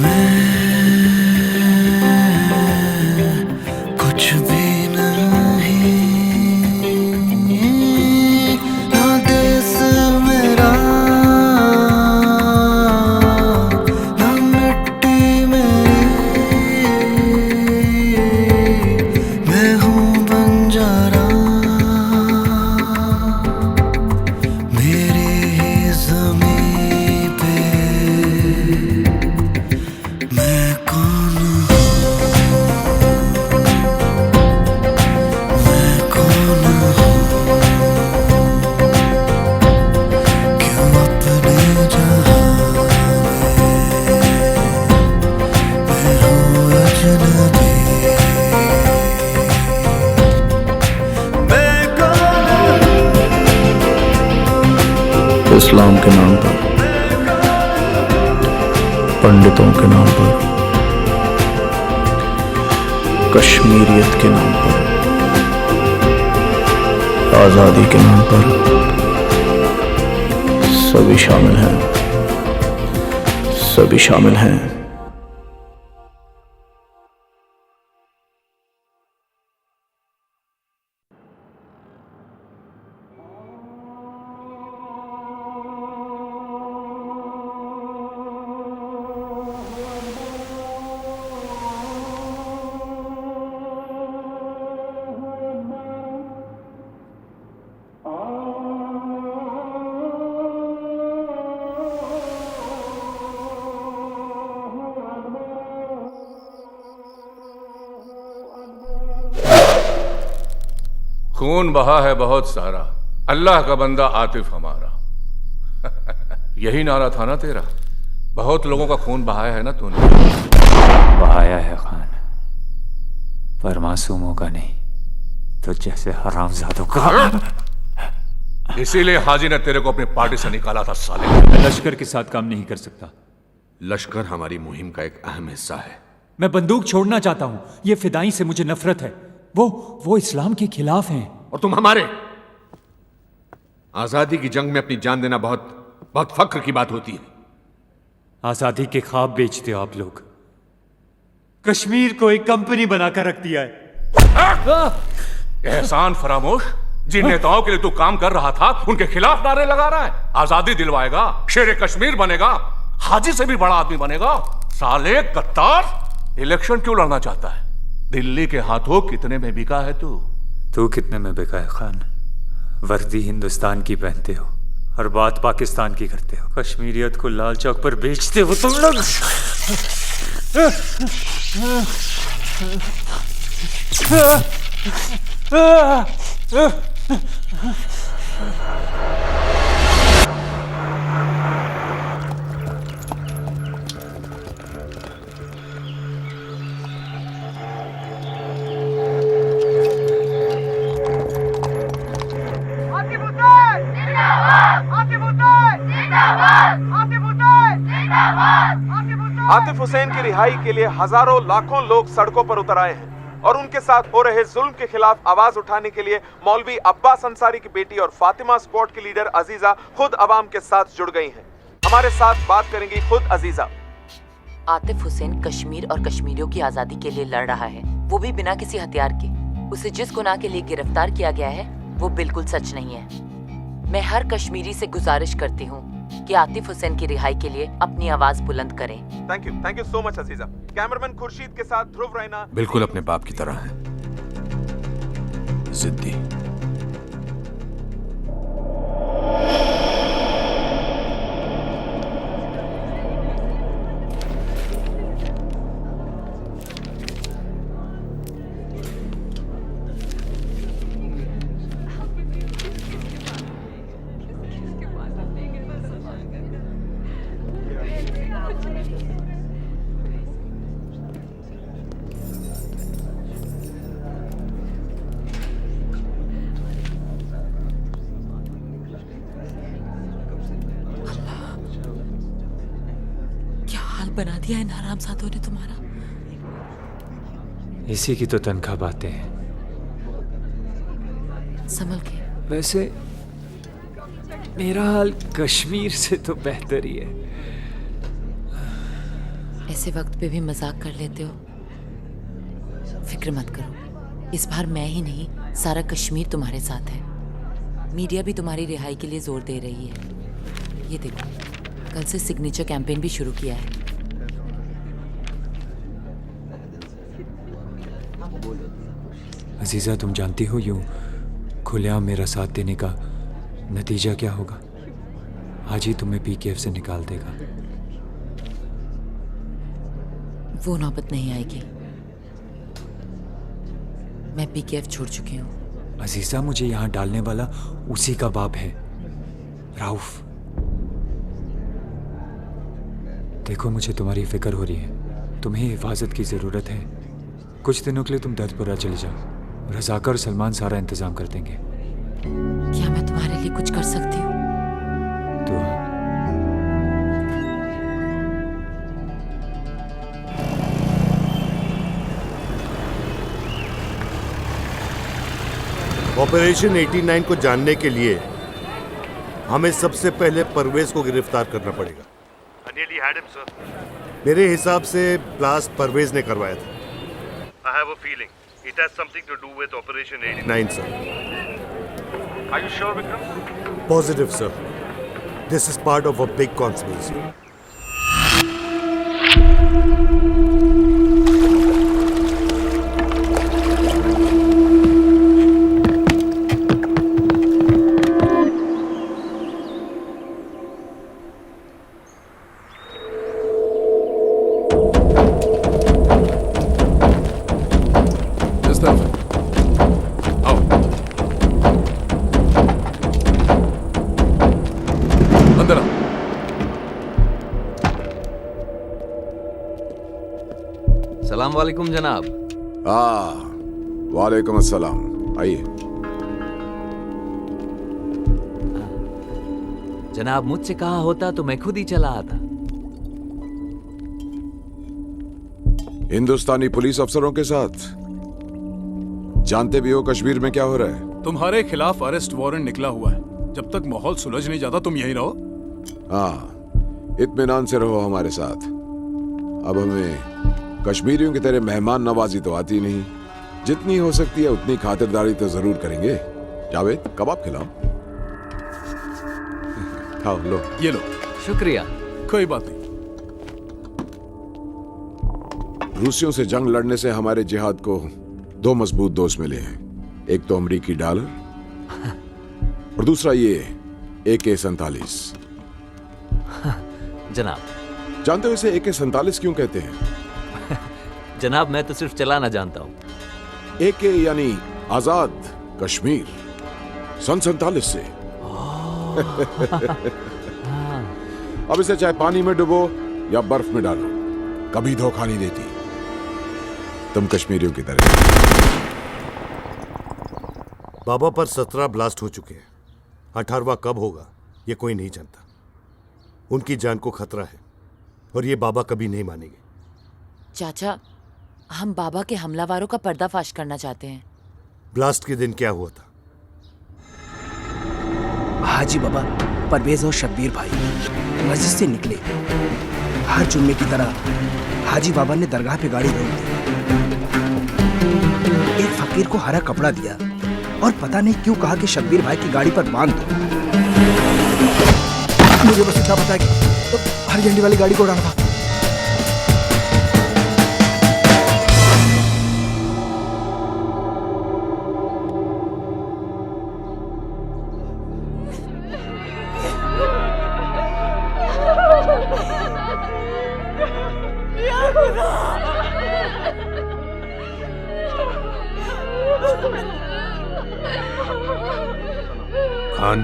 मैं कुछ भी नहीं, ना देश मेरा ना मिट्टी मेरी, मैं हूँ बंजारा, मेरी ही ज़मीं पे मैं कौन हूँ, मैं कौन हूँ, क्यों अपने जहाँ मैं हूँ अजनबी, मैं कौन हूँ। इस्लाम के नाम पर, पंडितों के नाम पर, कश्मीरियत के नाम पर, आज़ादी के नाम पर सभी शामिल हैं, सभी शामिल हैं। खून बहा है बहुत सारा, अल्लाह का बंदा आतिफ हमारा। यही नारा था ना तेरा? बहुत लोगों का खून बहाया है ना तूने? बहाया है खान, पर मासूमों का नहीं, तो जैसे हरामजादों का। इसीलिए हाजी ने तेरे को अपनी पार्टी से निकाला था साले। लश्कर के साथ काम नहीं कर सकता। लश्कर हमारी मुहिम का एक अहम हिस्सा है। मैं बंदूक छोड़ना चाहता हूं। ये फिदाई से मुझे नफरत है। वो इस्लाम के खिलाफ हैं। और तुम हमारे। आजादी की जंग में अपनी जान देना बहुत फख्र की बात होती है। आजादी के ख्वाब बेचते हो आप लोग। कश्मीर को एक कंपनी बनाकर रख दिया है। एहसान फरामोश, जिन नेताओं के लिए तू काम कर रहा था उनके खिलाफ नारे लगा रहा है। आजादी दिलवाएगा, शेर कश्मीर बनेगा, हाजी से भी बड़ा आदमी बनेगा। साले गद्दार, इलेक्शन क्यों लड़ना चाहता है? दिल्ली के हाथों कितने में बिका है तू कितने में बिका है खान? वर्दी हिंदुस्तान की पहनते हो और बात पाकिस्तान की करते हो। कश्मीरियत को लाल चौक पर बेचते हो तुम लोग। आतिफ हुसैन की रिहाई के लिए हजारों लाखों लोग सड़कों पर उतर आए हैं और उनके साथ हो रहे जुल्म के खिलाफ आवाज उठाने के लिए मौलवी अब्बास अंसारी की बेटी और फातिमा स्क्वाड की लीडर अजीजा खुद अवाम के साथ जुड़ गई हैं। हमारे साथ बात करेंगी खुद अजीजा। आतिफ हुसैन कश्मीर और कश्मीरियों की आजादी के लिए लड़ रहा है, वो भी बिना किसी हथियार के। उसे जिस गुनाह के लिए गिरफ्तार किया गया है वो बिल्कुल सच नहीं है। मैं हर कश्मीरी से गुजारिश करती हूँ कि आतिफ हुसैन की रिहाई के लिए अपनी आवाज बुलंद करें। Thank you so much Aziza. Cameraman Khurshid के साथ ध्रुव रैना। बिल्कुल अपने बाप की तरह है, जिद्दी। बना दिया है हरामजादों ने तुम्हारा। इसी की तो तनख्वाह बातें हैं। संभल के। वैसे मेरा हाल कश्मीर से तो बेहतर ही है। ऐसे वक्त पे भी मजाक कर लेते हो। फिक्र मत करो, इस बार मैं ही नहीं सारा कश्मीर तुम्हारे साथ है। मीडिया भी तुम्हारी रिहाई के लिए जोर दे रही है। ये देखो, कल से सिग्नेचर कैंपेन भी शुरू किया है। अजीजा, तुम जानती हो यूं खुलेआम मेरा साथ देने का नतीजा क्या होगा? आज ही तुम्हें पीकेएफ से निकाल देगा। वो नौबत नहीं आएगी। मैं पीकेएफ छोड़ चुकी हूँ। अजीजा, मुझे यहाँ डालने वाला उसी का बाप है, राउफ। देखो, मुझे तुम्हारी फिक्र हो रही है। तुम्हें हिफाजत की जरूरत है। कुछ दिनों के लिए तुम दर्दपुरा चले जाओ। रजाकर और सलमान सारा इंतजाम कर देंगे। क्या मैं तुम्हारे लिए कुछ कर सकती हूँ? ऑपरेशन 89 को जानने के लिए हमें सबसे पहले परवेज को गिरफ्तार करना पड़ेगा। मेरे हिसाब से ब्लास्ट परवेज ने करवाया था। I have a feeling it has something to do with Operation 89. 9, sir. Are you sure, Vikram? Positive, sir. This is part of a big conspiracy. सलाम वालेकुम जनाब। वालेकुम अस्सलाम। आइए। जनाब, मुझसे कहा होता तो मैं खुद ही चला आता। हिंदुस्तानी पुलिस अफसरों के साथ जानते भी हो कश्मीर में क्या हो रहा है। तुम्हारे खिलाफ अरेस्ट वारंट निकला हुआ है। जब तक माहौल सुलझ नहीं जाता तुम यहीं रहो। हाँ, इत्मीनान से रहो हमारे साथ। अब हमें कश्मीरियों की तरह मेहमान नवाजी तो आती नहीं। जितनी हो सकती है उतनी खातिरदारी तो जरूर करेंगे। जावेद, कबाब खिलाओ। खाओ, लो। ये लो। शुक्रिया। कोई बात नहीं। रूसियों से जंग लड़ने से हमारे जिहाद को दो मजबूत दोस्त मिले हैं। एक तो अमेरिकी डॉलर और दूसरा ये AK-47। जनाब, जानते हो इसे AK-47 क्यों कहते हैं? जनाब, मैं तो सिर्फ चलाना जानता हूँ। AK यानी आजाद कश्मीर, सन 47 से। अब इसे चाहे पानी में डुबो या बर्फ में डालो, कभी धोखा नहीं देती। तुम कश्मीरियों की तरह। बाबा पर 17 ब्लास्ट हो चुके हैं। 18वां कब होगा ये कोई नहीं जानता। उनकी जान को खतरा है। और ये बाबा कभी नहीं मानेंगे। चाचा, हम बाबा के हमलावरों का पर्दाफाश करना चाहते हैं। ब्लास्ट के दिन क्या हुआ था? हाजी बाबा परवेज और शब्बीर भाई मस्जिद से निकले। हर जुम्मे की तरह हाजी बाबा ने दरगाह पे गाड़ी रोक दी। एक फकीर को हरा कपड़ा दिया और पता नहीं क्यों कहा कि शब्बीर भाई की गाड़ी पर बांध दो। मुझे बस इतना पता है कि हरी झंडी वाली गाड़ी को उड़ाना था। खान,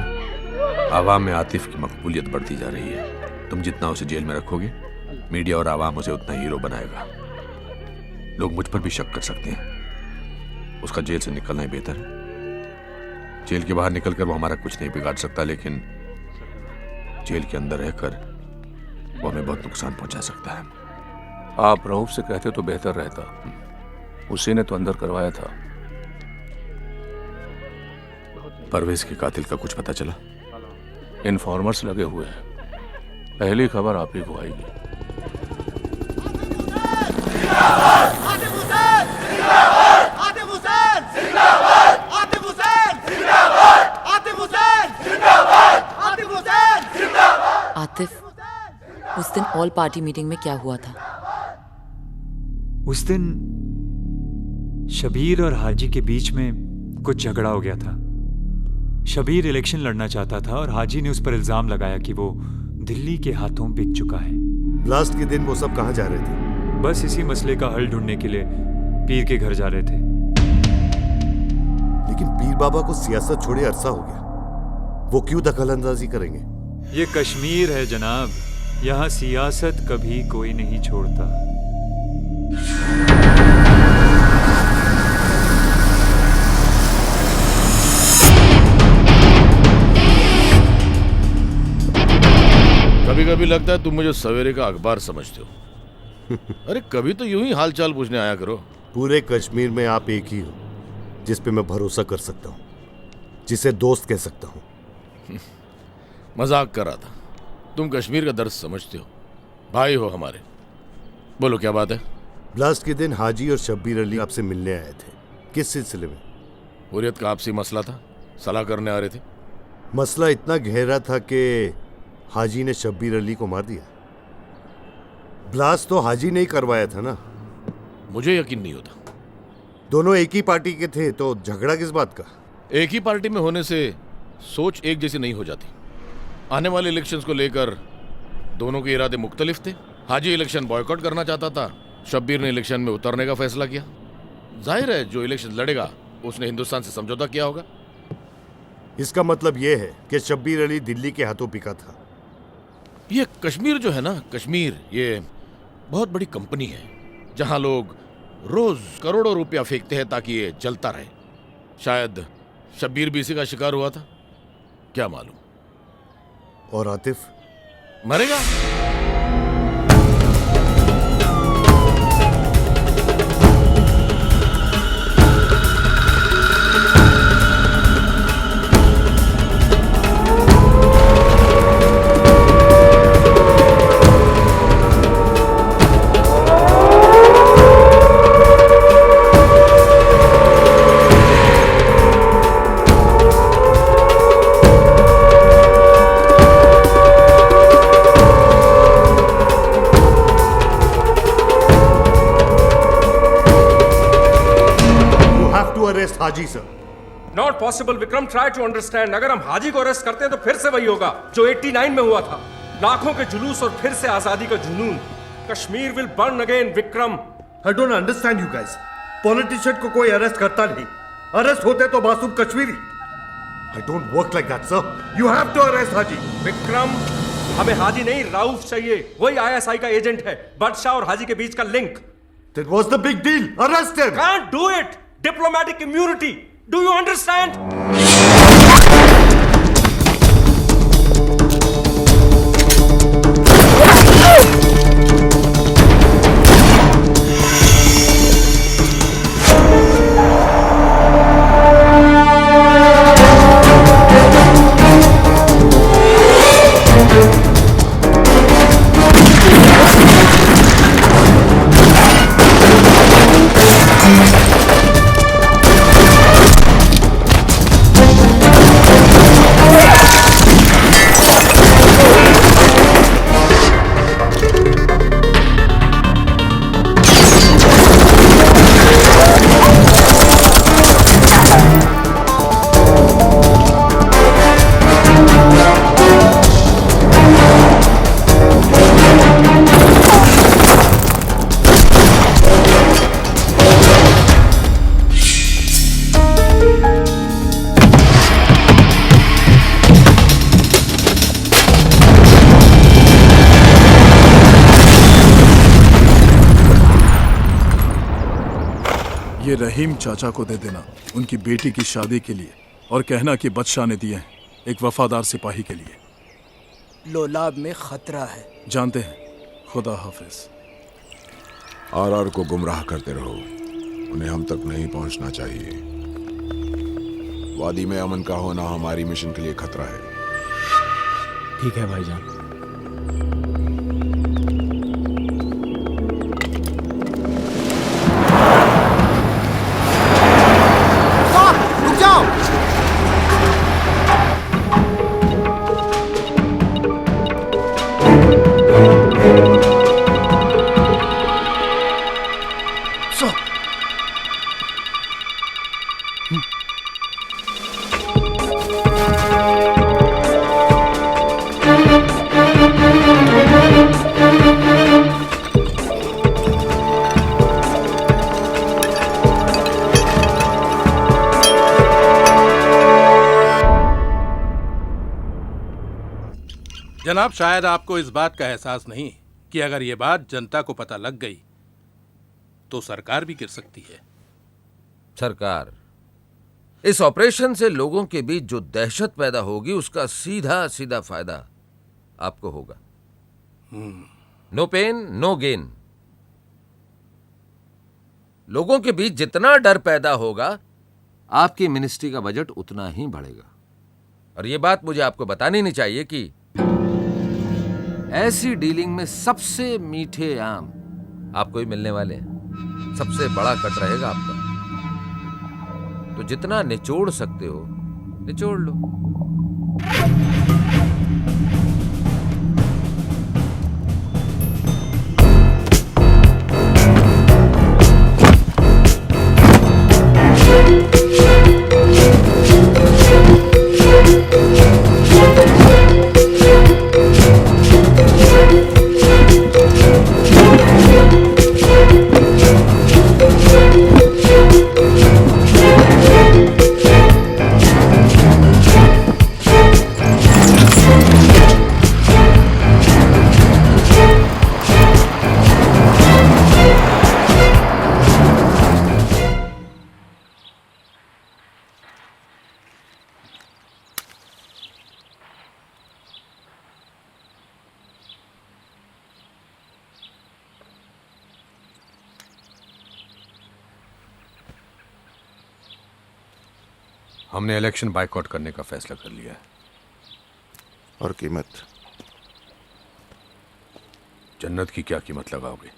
आवाम में आतिफ की मकबूलियत बढ़ती जा रही है। तुम जितना उसे जेल में रखोगे, मीडिया और आवाम उसे उतना हीरो बनाएगा। लोग मुझ पर भी शक कर सकते हैं। उसका जेल से निकलना ही बेहतर है। जेल के बाहर निकलकर वो हमारा कुछ नहीं बिगाड़ सकता, लेकिन जेल के अंदर रहकर वो हमें बहुत नुकसान पहुंचा सकता है। आप रऊफ से कहते तो बेहतर रहता। उसी ने तो अंदर करवाया था। परवेज के कातिल का कुछ पता चला? इन्फॉर्मर्स लगे हुए हैं। पहली खबर आप ही को आएगी। आतिफ, उस दिन ऑल पार्टी मीटिंग में क्या हुआ था? उस दिन शबीर और हाजी के बीच में कुछ झगड़ा हो गया था। शबीर इलेक्शन लड़ना चाहता था और हाजी ने उस पर इल्जाम लगाया कि वो दिल्ली के हाथों बिक चुका है। ब्लास्ट के दिन वो सब कहाँ जा रहे थे? बस इसी मसले का हल ढूंढने के लिए पीर के घर जा रहे थे। लेकिन पीर बाबा को सियासत छोड़े अरसा हो गया, वो क्यों दखलंदाजी करेंगे? ये कश्मीर है जनाब, यहाँ सियासत कभी कोई नहीं छोड़ता। कभी कभी लगता है तुम मुझे सवेरे का अखबार समझते हो। अरे कभी तो यूं ही हालचाल पूछने आया करो। पूरे कश्मीर में आप एक ही हो जिस पे मैं भरोसा कर सकता हूँ, जिसे दोस्त कह सकता हूँ। मजाक कर रहा था। तुम कश्मीर का दर्द समझते हो, भाई हो हमारे। बोलो क्या बात है? ब्लास्ट के दिन हाजी और शब्बीर अली आपसे मिलने आए थे। किस सिलसिले में? हुर्रियत का आपसी मसला था, सलाह करने आ रहे थे। मसला इतना गहरा था कि हाजी ने शब्बीर अली को मार दिया। ब्लास्ट तो हाजी ने ही करवाया था ना? मुझे यकीन नहीं होता। दोनों एक ही पार्टी के थे तो झगड़ा किस बात का? एक ही पार्टी में होने से सोच एक जैसी नहीं हो जाती। आने वाले इलेक्शंस को लेकर दोनों के इरादे मुख्तलिफ थे। हाजी इलेक्शन बॉयकॉट करना चाहता था, शब्बीर ने इलेक्शन में उतरने का फैसला किया। जाहिर है जो इलेक्शन लड़ेगा उसने हिंदुस्तान से समझौता किया होगा। इसका मतलब यह है कि शब्बीर अली दिल्ली के हाथों बिका था। ये कश्मीर जो है ना, कश्मीर ये बहुत बड़ी कंपनी है जहां लोग रोज करोड़ों रुपया फेंकते हैं ताकि ये चलता रहे। शायद शब्बीर भी इसी का शिकार हुआ था, क्या मालूम। और आतिफ मरेगा? Haji sir. Not possible Vikram, try to understand. अगर हम हाजी को अरेस्ट करते हैं तो फिर से वही होगा जो 89 में हुआ था। लाखों के जुलूस और फिर से आजादी का जुनून। Kashmir will burn again Vikram. I don't understand you guys. Politician को कोई अरेस्ट करता नहीं, अरेस्ट होते तो मासूम Kashmiri. I don't work like that sir. You have to arrest Haji. Vikram, हमें हाजी नहीं राउफ चाहिए। वही आईएसआई का एजेंट है। बादशाह और हाजी के बीच का link. That was the big deal. Arrest him. Can't do it. Diplomatic immunity. Do you understand? ये रहीम चाचा को दे देना उनकी बेटी की शादी के लिए, और कहना कि बादशाह ने दिए हैं एक वफादार सिपाही के लिए। लोलाब में खतरा है। जानते हैं। खुदा हाफिज। आरआर को गुमराह करते रहो, उन्हें हम तक नहीं पहुंचना चाहिए। वादी में अमन का होना हमारी मिशन के लिए खतरा है। ठीक है भाईजान। रुक जाओ। जनाब, शायद आपको इस बात का एहसास नहीं कि अगर ये बात जनता को पता लग गई तो सरकार भी गिर सकती है। सरकार, इस ऑपरेशन से लोगों के बीच जो दहशत पैदा होगी उसका सीधा सीधा फायदा आपको होगा। No pain no gain. लोगों के बीच जितना डर पैदा होगा आपकी मिनिस्ट्री का बजट उतना ही बढ़ेगा। और यह बात मुझे आपको बतानी नहीं चाहिए कि ऐसी डीलिंग में सबसे मीठे आम आपको ही मिलने वाले हैं। सबसे बड़ा कट रहेगा आपका। तो जितना निचोड़ सकते हो निचोड़ लो। हमने इलेक्शन बायकॉट करने का फैसला कर लिया है। और कीमत? जन्नत की क्या कीमत लगाओगे?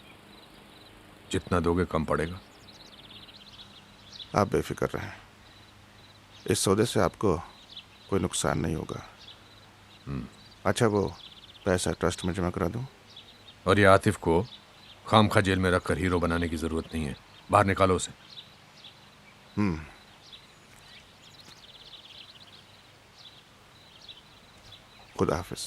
जितना दोगे कम पड़ेगा। आप बेफिक्र रहें, इस सौदे से आपको कोई नुकसान नहीं होगा। अच्छा, वो पैसा ट्रस्ट में जमा करा दूं? और ये आतिफ को खामखा जेल में रखकर हीरो बनाने की जरूरत नहीं है। बाहर निकालो उसे। खुदा हाफिज।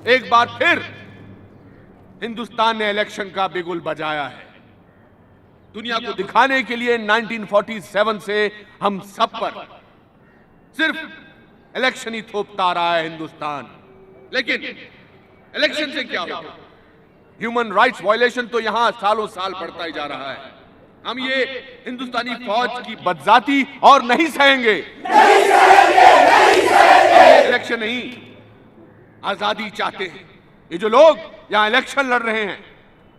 एक बार फिर हिंदुस्तान ने इलेक्शन का बिगुल बजाया है। दुनिया को दिखाने के लिए 1947 से हम सब पर सिर्फ इलेक्शन ही थोपता रहा है हिंदुस्तान। लेकिन इलेक्शन से क्या होगा? ह्यूमन राइट्स वायलेशन तो यहां सालों साल बढ़ता ही जा रहा है। हम ये हिंदुस्तानी फौज की बदजाती और नहीं सहेंगे। इलेक्शन नहीं, आजादी चाहते हैं। ये जो लोग यहां इलेक्शन लड़ रहे हैं,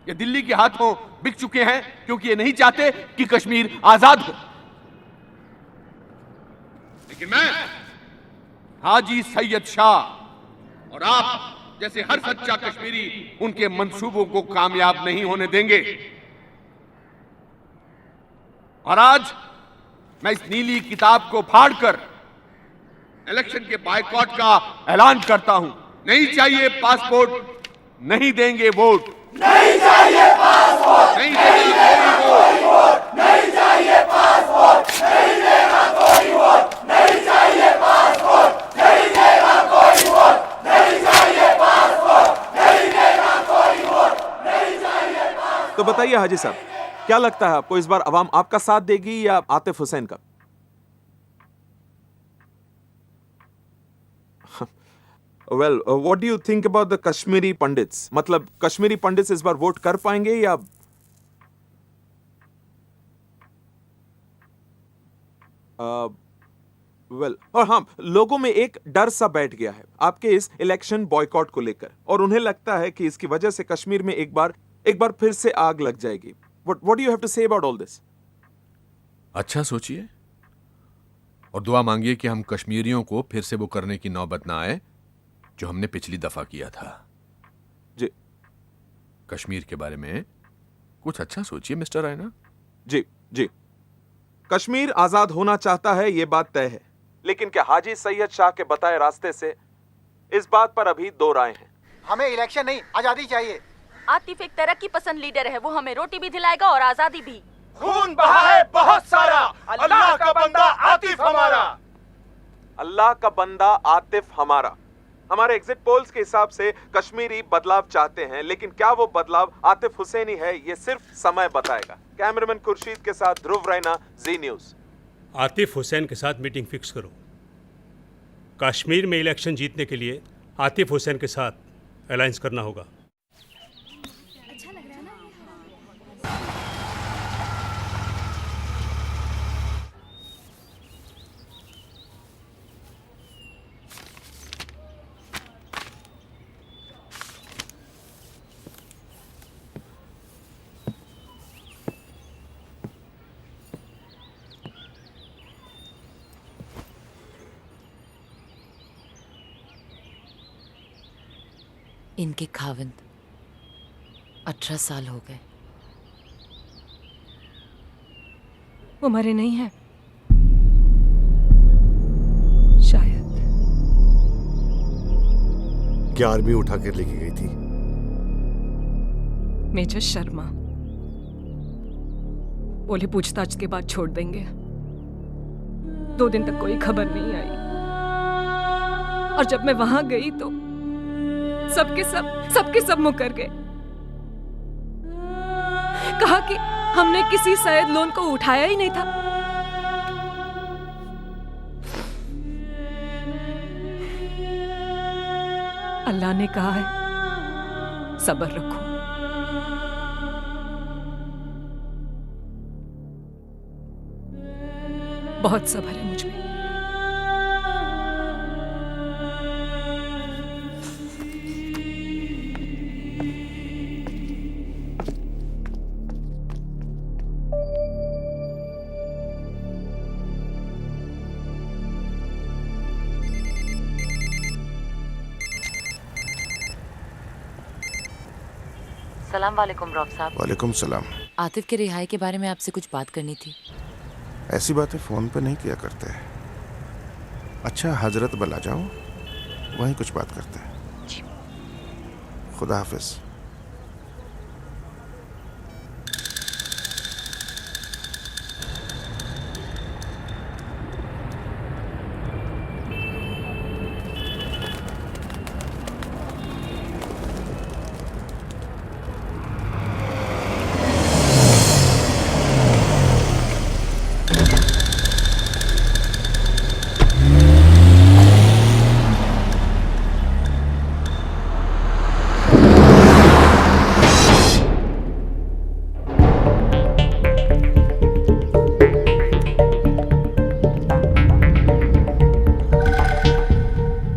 ये दिल्ली के हाथों बिक चुके हैं क्योंकि ये नहीं चाहते कि कश्मीर आजाद हो। लेकिन मैं हाजी सैयद शाह और आप जैसे हर सच्चा कश्मीरी उनके मंसूबों को कामयाब नहीं होने देंगे। और आज मैं इस नीली किताब को फाड़कर इलेक्शन के बायकॉट का ऐलान करता हूं। नहीं चाहिए पासपोर्ट, नहीं देंगे वोट। नहीं चाहिए पासपोर्ट, नहीं देंगे कोई वोट। नहीं चाहिए पासपोर्ट, नहीं देगा कोई वोट। नहीं चाहिए पासपोर्ट, नहीं देगा कोई वोट। नहीं चाहिए पासपोर्ट, नहीं देगा कोई वोट। नहीं चाहिए पासपोर्ट। तो बताइए हाजी साहब, क्या लगता है आपको, इस बार अवाम आपका साथ देगी या आतिफ हुसैन का? Well, what do you think about the Kashmiri pandits? मतलब कश्मीरी पंडित्स इस बार वोट कर पाएंगे या? और हाँ, लोगों में एक डर सा बैठ गया है आपके इस इलेक्शन बॉयकॉट को लेकर, और उन्हें लगता है कि इसकी वजह से कश्मीर में एक बार फिर से आग लग जाएगी। What do you have to say about all this? अच्छा सोचिए और दुआ मांगिए कि हम कश्मीरियों को फिर से वो करने की नौबत ना आए जो हमने पिछली दफा किया था। जी। कश्मीर के बारे में कुछ अच्छा सोचिए मिस्टर रैना। जी जी, कश्मीर आजाद होना चाहता है, ये बात तय है। लेकिन क्या हाजी सैयद शाह के बताए रास्ते से? इस बात पर अभी दो राय हैं। हमें इलेक्शन नहीं, आजादी चाहिए। आतिफ एक तरक्की पसंद लीडर है, वो हमें रोटी भी दिलाएगा और आजादी भी। खून बहा है बहुत सारा, अल्लाह का बंदा आतिफ हमारा। अल्लाह का बंदा आतिफ हमारा। हमारे एग्जिट पोल्स के हिसाब से कश्मीरी बदलाव चाहते हैं, लेकिन क्या वो बदलाव आतिफ हुसैनी है, ये सिर्फ समय बताएगा। कैमरामैन खुर्शीद के साथ ध्रुव रैना, जी न्यूज। आतिफ हुसैन के साथ मीटिंग फिक्स करो। कश्मीर में इलेक्शन जीतने के लिए आतिफ हुसैन के साथ अलायंस करना होगा। इनके खाविंद 18 साल हो गए। वो मरे नहीं हैं शायद। क्या आर्मी उठा कर लेके गई थी? मेजर शर्मा बोले पूछताछ के बाद छोड़ देंगे। 2 दिन तक कोई खबर नहीं आई, और जब मैं वहां गई तो सबके सब मुकर गए। कहा कि हमने किसी शायद लोन को उठाया ही नहीं था। अल्लाह ने कहा है सब्र रखो। बहुत सब्र है मुझ में। सलाम वालेकुम रॉफ साहब। वालेकुम सलाम। आतिफ के रिहाई के बारे में आपसे कुछ बात करनी थी। ऐसी बातें फोन पे नहीं किया करते हैं। अच्छा हजरत बला जाओ, वहीं कुछ बात करते हैं। खुदा हाफिज।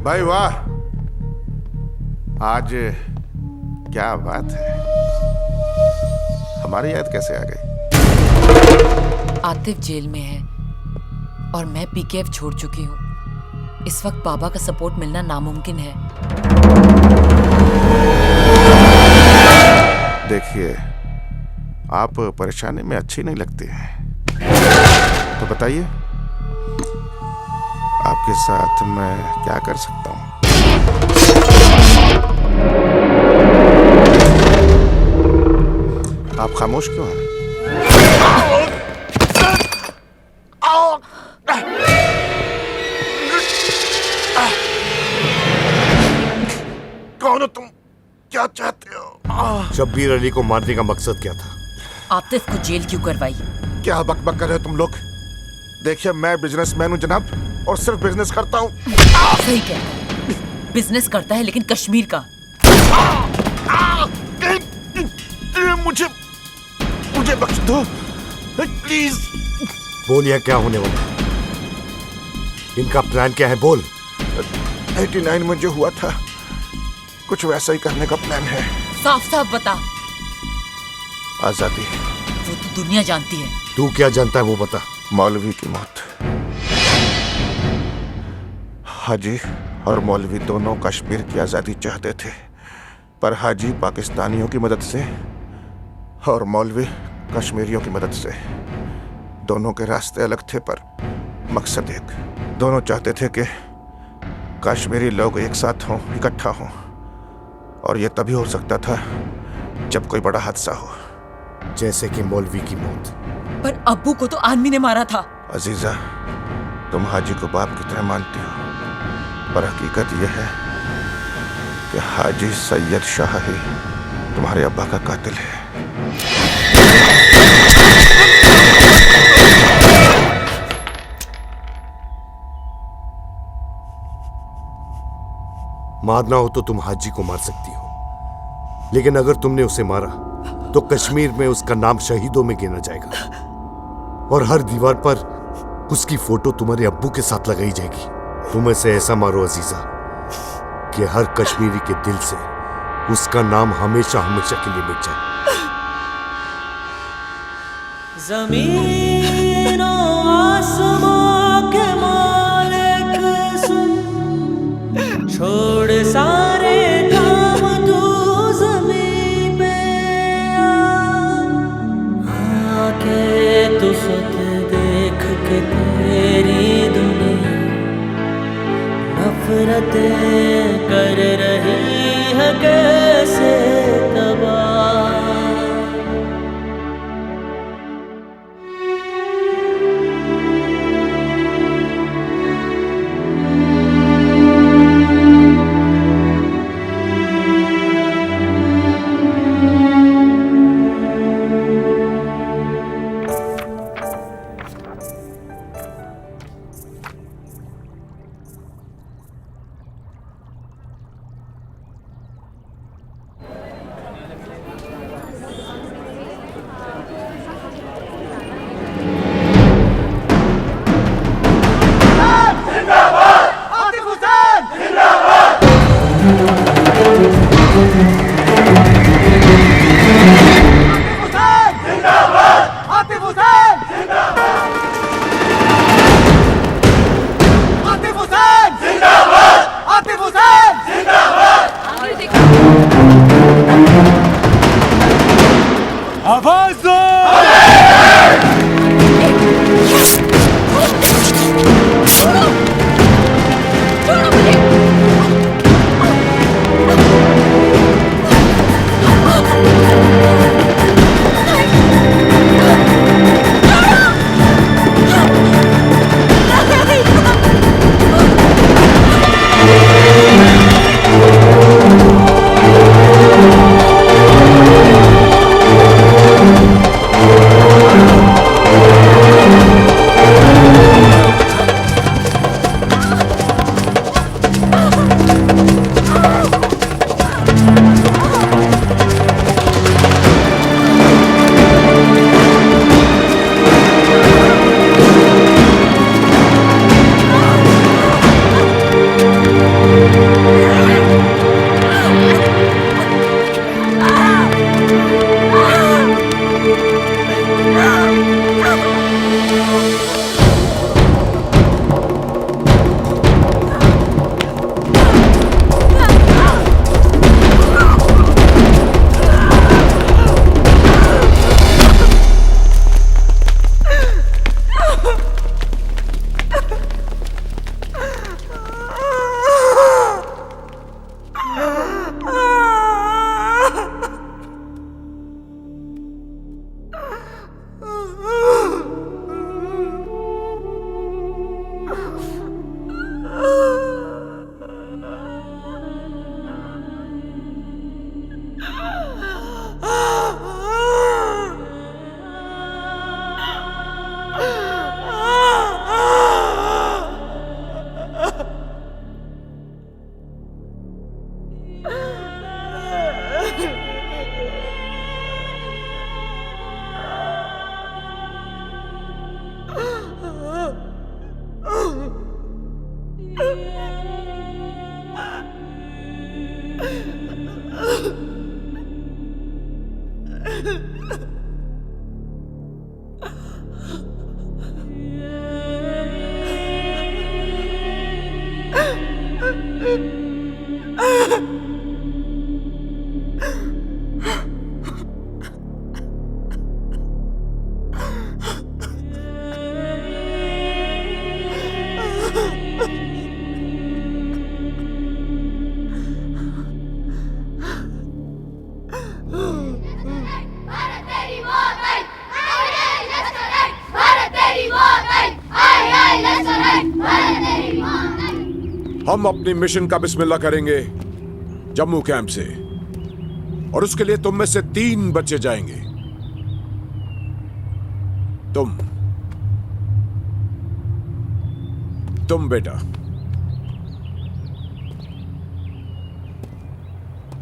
भाई वाह, आज क्या बात है। तुम्हारी याद कैसे आ गई? आतिफ जेल में है और मैं पीकेएफ छोड़ चुकी हूँ। इस वक्त बाबा का सपोर्ट मिलना नामुमकिन है। देखिए, आप परेशानी में अच्छी नहीं लगती हैं, तो बताइए आपके साथ मैं क्या कर सकता हूँ? आप खामोश क्यों हैं? कौन हो तुम? क्या चाहते हो? शब्बीर अली को मारने का मकसद क्या था? आतिफ को जेल क्यों करवाई? क्या बकबक कर रहे हो तुम लोग? देखिए, मैं बिजनेसमैन हूँ जनाब, और सिर्फ बिजनेस करता हूँ। सही कहता है, बिजनेस करता है लेकिन कश्मीर का। मुझे बख्श दो प्लीज। बोलिए, क्या होने वाला है? इनका प्लान क्या है? बोल। 89 में जो हुआ था, कुछ वैसा ही करने का प्लान है। साफ साफ बता। आजादी। वो तो दुनिया जानती है। तू क्या जानता है वो बता। मौलवी की मौत। हाजी और मौलवी दोनों कश्मीर की आजादी चाहते थे, पर हाजी पाकिस्तानियों की मदद से और मौलवी कश्मीरियों की मदद से। दोनों के रास्ते अलग थे पर मकसद एक। दोनों चाहते थे कि कश्मीरी लोग एक साथ हों, इकट्ठा हों, और यह तभी हो सकता था जब कोई बड़ा हादसा हो, जैसे कि मौलवी की मौत। पर अब्बू को तो आर्मी ने मारा था। अजीजा, तुम हाजी को बाप की तरह मानती हो, पर हकीकत यह है कि हाजी सैयद शाह ही तुम्हारे अब्बा का कातिल है। मारना हो तो तुम हाजी को मार सकती हो, लेकिन अगर तुमने उसे मारा तो कश्मीर में उसका नाम शहीदों में गिना जाएगा, और हर दीवार पर उसकी फोटो तुम्हारे अब्बू के साथ लगाई जाएगी। तुम इसे ऐसा मारो अजीजा कि हर कश्मीरी के दिल से उसका नाम हमेशा हमेशा के लिए मिट जाए। ज़मीन और आसमां के मालिक सुन, छोड़ सारे काम तू ज़मीन पे आके तू खुद देख के तेरी दुनिया नफरतें कर रही है कैसे तबाह। हम अपनी मिशन का बिस्मिल्लाह करेंगे जम्मू कैंप से, और उसके लिए तुम में से 3 बच्चे जाएंगे। तुम बेटा,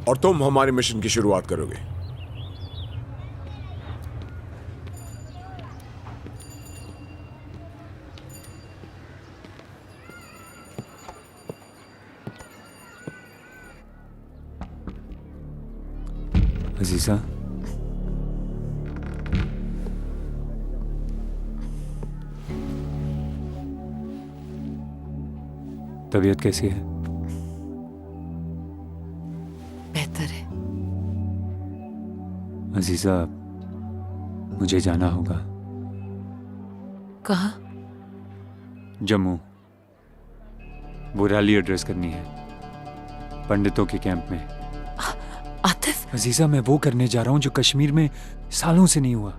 और तुम हमारी मिशन की शुरुआत करोगे। अजीजा, तबीयत कैसी है? बेहतर है। अजीजा, मुझे जाना होगा। कहाँ? जम्मू। वो रैली एड्रेस करनी है पंडितों के कैंप में। आतिफ? अजीजा, मैं वो करने जा रहा हूं जो कश्मीर में सालों से नहीं हुआ।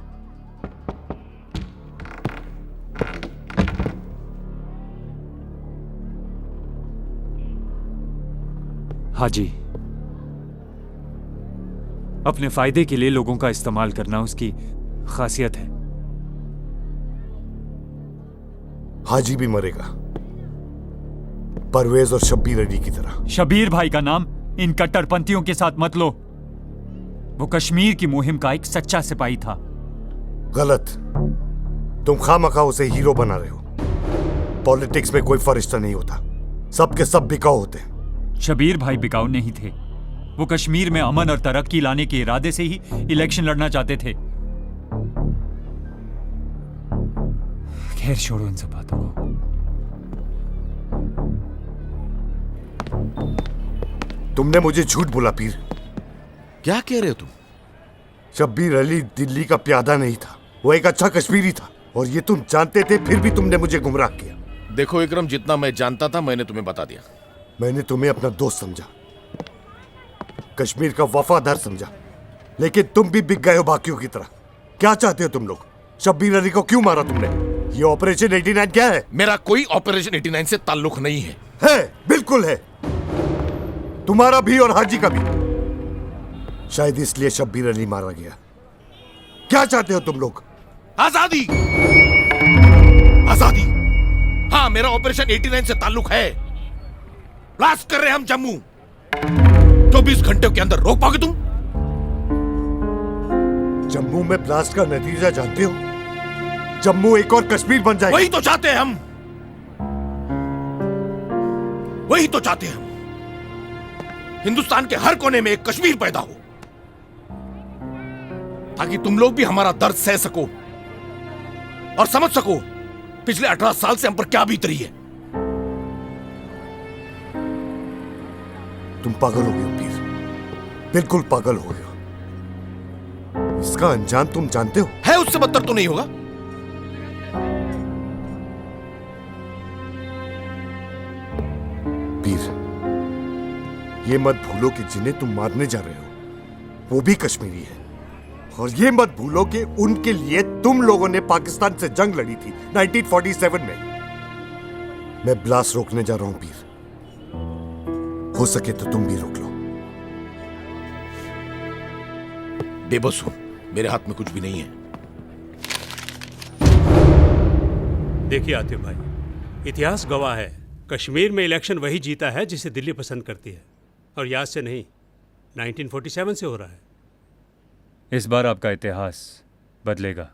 हाजी, अपने फायदे के लिए लोगों का इस्तेमाल करना उसकी खासियत है। हाजी भी मरेगा, परवेज और शब्बीर अली की तरह। शबीर भाई का नाम इन कट्टरपंथियों के साथ मत लो। वो कश्मीर की मुहिम का एक सच्चा सिपाही था। गलत। तुम खामखा उसे हीरो बना रहे हो। पॉलिटिक्स में कोई फरिश्ता नहीं होता, सबके सब बिकाऊ होते हैं। शबीर भाई बिकाऊ नहीं थे। वो कश्मीर में अमन और तरक्की लाने के इरादे से ही इलेक्शन लड़ना चाहते थे। खैर छोड़ो इन सब बातों को। तुमने मुझे झूठ बोला पीर। क्या कह रहे हो तुम? शब्बीर अली दिल्ली का प्यादा नहीं था, वो एक अच्छा कश्मीरी था, और ये तुम जानते थे, फिर भी तुमने मुझे गुमराह किया। देखो विक्रम, जितना मैं जानता था मैंने तुम्हें बता दिया। मैंने तुम्हें अपना दोस्त समझा, कश्मीर का वफादार समझा, लेकिन तुम भी बिक गए हो बाकियों की तरह। क्या चाहते हो तुम लोग? शब्बीर अली को क्यों मारा तुमने? ये ऑपरेशन 89 क्या है? मेरा कोई ऑपरेशन 89 से ताल्लुक नहीं है। है, बिल्कुल है। तुम्हारा भी और हाजी का भी। शायद इसलिए शब्बीर अली मारा गया। क्या चाहते हो तुम लोग? आजादी। आजादी। हाँ, मेरा ऑपरेशन 89 से ताल्लुक है। ब्लास्ट कर रहे हम जम्मू। 24 घंटे के अंदर रोक पाओगे तुम? जम्मू में ब्लास्ट का नतीजा जानते हो? जम्मू एक और कश्मीर बन जाएगा। वही तो चाहते हैं हम। वही तो चाहते हैं हम। हिंदुस्तान के हर कोने में एक कश्मीर पैदा हो, ताकि तुम लोग भी हमारा दर्द सह सको और समझ सको पिछले 18 साल से हम पर क्या बीत रही है। तुम पागल हो गए हो पीर, बिल्कुल पागल हो गए हो। इसका अंजाम तुम जानते हो? है, उससे बदतर तो नहीं होगा। पीर, ये मत भूलो कि जिन्हें तुम मारने जा रहे हो वो भी कश्मीरी है, और ये मत भूलो कि उनके लिए तुम लोगों ने पाकिस्तान से जंग लड़ी थी 1947 में। मैं ब्लास्ट रोकने जा रहा हूं पीर, हो सके तो तुम भी रोक लो। बेबस हूं, मेरे हाथ में कुछ भी नहीं है। देखिए आतिफ भाई, इतिहास गवाह है, कश्मीर में इलेक्शन वही जीता है जिसे दिल्ली पसंद करती है, और याद से नहीं 1947 से हो रहा है। इस बार आपका इतिहास बदलेगा।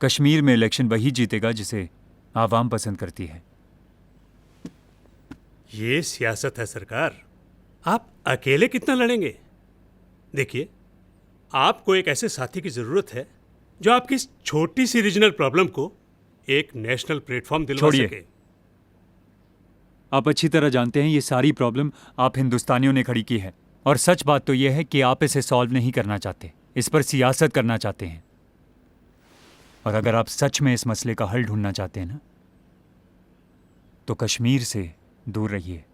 कश्मीर में इलेक्शन वही जीतेगा जिसे आवाम पसंद करती है। ये सियासत है सरकार, आप अकेले कितना लड़ेंगे? देखिए, आपको एक ऐसे साथी की जरूरत है जो आपकी इस छोटी सी रीजनल प्रॉब्लम को एक नेशनल प्लेटफॉर्म दिलवा सके। आप अच्छी तरह जानते हैं ये सारी प्रॉब्लम आप हिंदुस्तानियों ने खड़ी की है, और सच बात तो यह है कि आप इसे सॉल्व नहीं करना चाहते, इस पर सियासत करना चाहते हैं। और अगर आप सच में इस मसले का हल ढूंढना चाहते हैं ना, तो कश्मीर से दूर रहिए।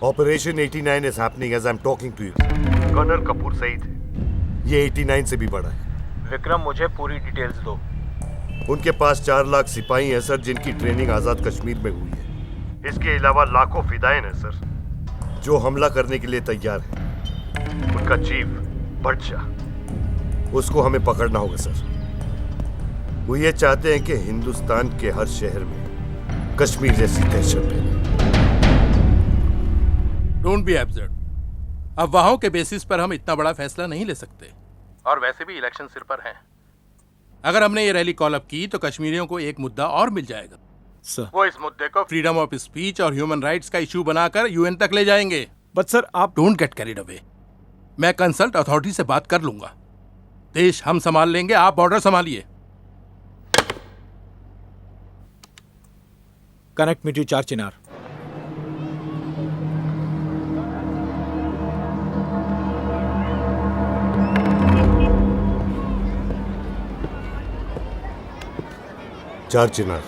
Operation 89 is happening as I am talking to you. Colonel Kapoor सही थे, ये 89 से भी बड़ा है। विक्रम, मुझे पूरी डिटेल्स दो। उनके पास 4 लाख सिपाही हैं सर, जिनकी ट्रेनिंग आजाद कश्मीर में हुई है। इसके अलावा लाखों फिदायन हैं सर, जो हमला करने के लिए तैयार हैं। उनका चीफ बादशाह, उसको हमें पकड़ना होगा सर। वो ये चाहते हैं कि हिंदुस्तान के हर शहर में कश्मीर जैसी दहशत फैले। Don't be absurd. अफवाहों के बेसिस पर हम इतना बड़ा फैसला नहीं ले सकते, और वैसे भी इलेक्शन सिर पर हैं। अगर हमने ये रैली कॉल अप की तो कश्मीरियों को एक मुद्दा और मिल जाएगा सर। वो इस मुद्दे को फ्रीडम ऑफ स्पीच और ह्यूमन राइट्स का इशू बनाकर यूएन तक ले जाएंगे। बट सर आप डोंट गेट कैरिड अवे। मैं कंसल्ट अथॉरिटी से बात कर लूंगा। देश हम संभाल लेंगे, आप बॉर्डर संभालिए। कनेक्ट मी टू चार चिनार। चार चिनार।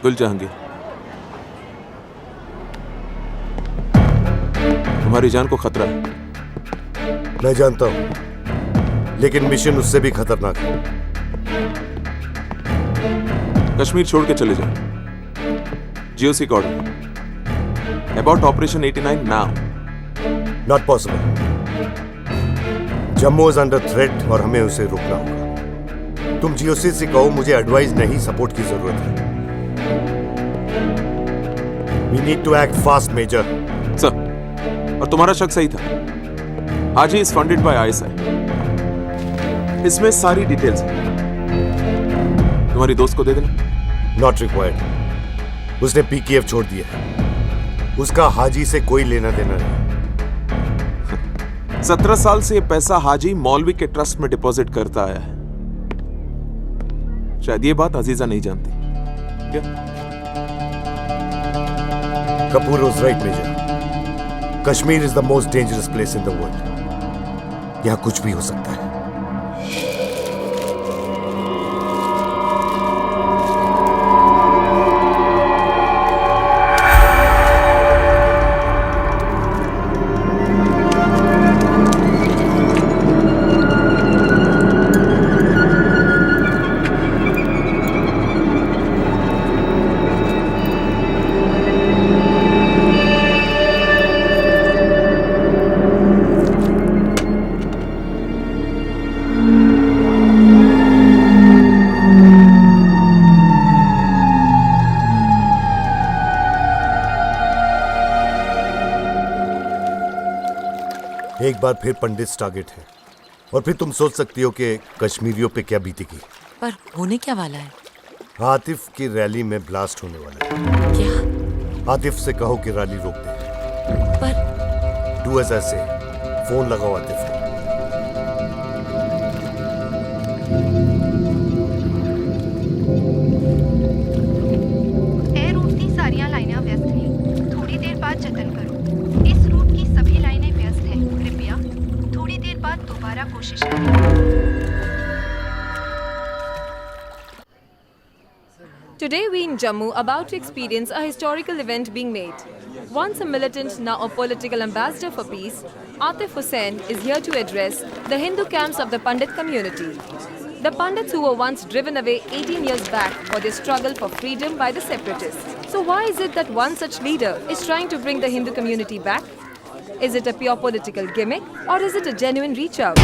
गुल जहांगीर, तुम्हारी जान को खतरा है। मैं जानता हूं, लेकिन मिशन उससे भी खतरनाक है। कश्मीर छोड़ के चले जाओ। जीओसी का order about operation 89 now. Not possible. Jammu is under threat और हमें उसे रोकना होगा। तुम जीओसी से कहो मुझे एडवाइस नहीं, सपोर्ट की जरूरत है। We need to act fast major. Sir, और तुम्हारा शक सही था। Haji is funded by ISI. इसमें सारी डिटेल्स हैं। तुम्हारी दोस्त को दे देना। Not required. उसने पीकेएफ छोड़ दिया है। उसका हाजी से कोई लेना देना नहीं। 17 साल से ये पैसा हाजी मौलवी के ट्रस्ट में डिपॉजिट करता आया है। शायद ये बात अजीजा नहीं जानती। क्या? Kapoor was right, major. Kashmir is the most dangerous place in the world. यहां कुछ भी हो सकता है। एक बार फिर पंडित टारगेट है, और फिर तुम सोच सकती हो कि कश्मीरियों पे क्या बीतेगी। पर होने क्या वाला है? आतिफ की रैली में ब्लास्ट होने वाला है। क्या? आतिफ से कहो कि रैली रोक दे। पर डू एज आई से। फोन लगाओ आतिफ को। ए रूट की सारियां लाइनें व्यस्त हैं। थोड़ी देर बाद जतन करो। इस रूट की सभी लाइनें व्यस्त हैं। कृपया थोड़ी देर बाद दोबारा कोशिश करें। Today we in Jammu about to experience a historical event being made. Once a militant, now a political ambassador for peace, Atif Hussain is here to address the Hindu camps of the Pandit community. The Pandits who were once driven away 18 years back for their struggle for freedom by the separatists. So why is it that one such leader is trying to bring the Hindu community back? Is it a pure political gimmick or is it a genuine reach out?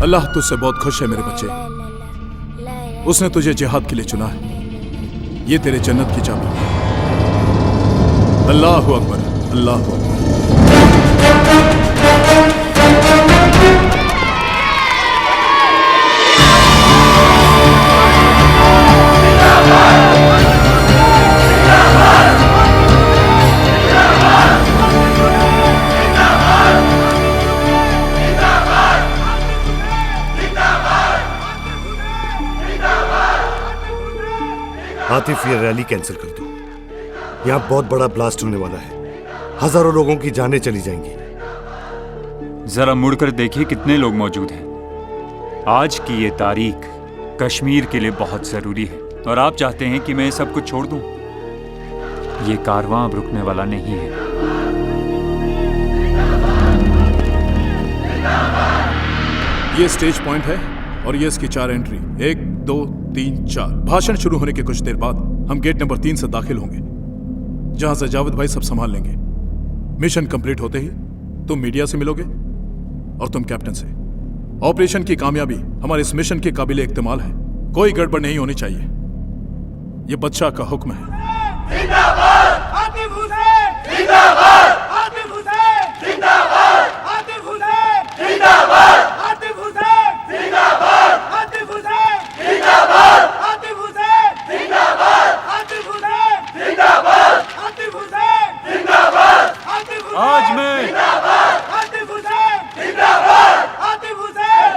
अल्लाह तुझसे बहुत खुश है मेरे बच्चे। उसने तुझे जिहाद के लिए चुना है। ये तेरे जन्नत की चाबी है। अल्लाह अकबर, अल्लाह अकबर। आतिफ ये रैली कैंसिल कर दो। यहाँ बहुत बड़ा ब्लास्ट होने वाला है, हजारों लोगों की जानें चली जाएंगी। जरा मुड़कर देखिए कितने लोग मौजूद हैं। आज की ये तारीख कश्मीर के लिए बहुत जरूरी है और आप चाहते हैं कि मैं सब कुछ छोड़ दूं। ये कारवां अब रुकने वाला नहीं है। ये स्टेज पॉइंट है और ये इसकी 4 एंट्री, 1 2 3 4। भाषण शुरू होने के कुछ देर बाद हम गेट नंबर 3 से दाखिल होंगे, जहां से जावेद भाई सब संभाल लेंगे। मिशन कंप्लीट होते ही तुम मीडिया से मिलोगे और तुम कैप्टन से। ऑपरेशन की कामयाबी हमारे इस मिशन के काबिले इख्तिमाल है, कोई गड़बड़ नहीं होनी चाहिए। यह बादशाह का हुक्म है। जिंदाबाद आतिफ हुसैन, जिंदाबाद आतिफ हुसैन, जिंदाबाद आतिफ हुसैन, जिंदाबाद आतिफ हुसैन, जिंदाबाद आतिफ हुसैन, जिंदाबाद आतिफ हुसैन, जिंदाबाद आतिफ हुसैन, जिंदाबाद आतिफ हुसैन, जिंदाबाद आतिफ हुसैन। आज मैं जिंदाबाद आतिफ हुसैन, जिंदाबाद आतिफ हुसैन।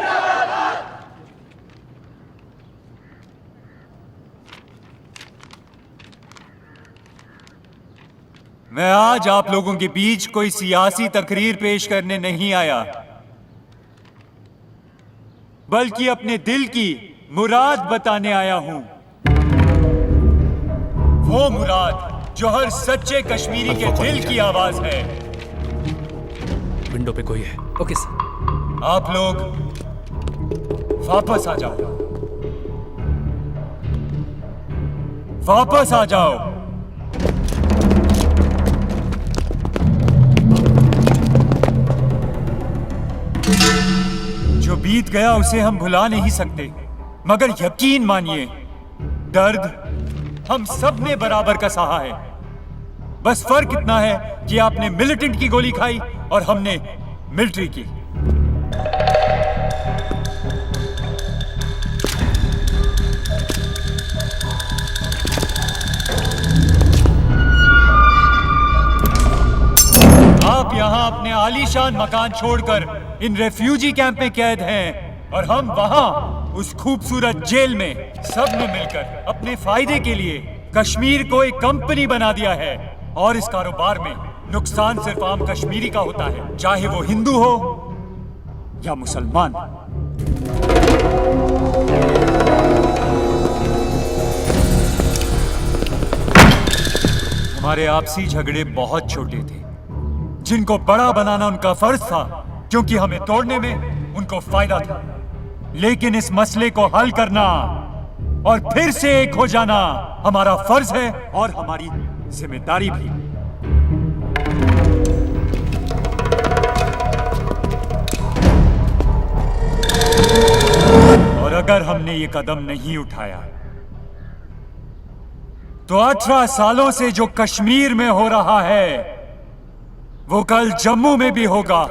मैं आज आप लोगों के बीच कोई सियासी तकरीर पेश करने नहीं आया, बल्कि अपने दिल की मुराद बताने आया हूं। वो मुराद जो हर सच्चे कश्मीरी के दिल की आवाज है। विंडो पे कोई है। Okay sir. आप लोग वापस आ जाओ, वापस आ जाओ। जो बीत गया उसे हम भुला नहीं सकते, मगर यकीन मानिए दर्द हम सब ने बराबर का सहा है। बस फर्क इतना है कि आपने मिलिटेंट की गोली खाई और हमने मिलिट्री की। आप यहाँ अपने आलीशान मकान छोड़कर इन रेफ्यूजी कैंप में कैद हैं और हम वहाँ उस खूबसूरत जेल में सब ने मिलकर अपने फायदे के लिए कश्मीर को एक कंपनी बना दिया है। और इस कारोबार में नुकसान सिर्फ आम कश्मीरी का होता है, चाहे वो हिंदू हो या मुसलमान। हमारे आपसी झगड़े बहुत छोटे थे, जिनको बड़ा बनाना उनका फर्ज था, क्योंकि हमें तोड़ने में उनको फायदा था। लेकिन इस मसले को हल करना और फिर से एक हो जाना हमारा फर्ज है और हमारी जिम्मेदारी भी। और अगर हमने ये कदम नहीं उठाया तो 18 सालों से जो कश्मीर में हो रहा है वो कल जम्मू में भी होगा।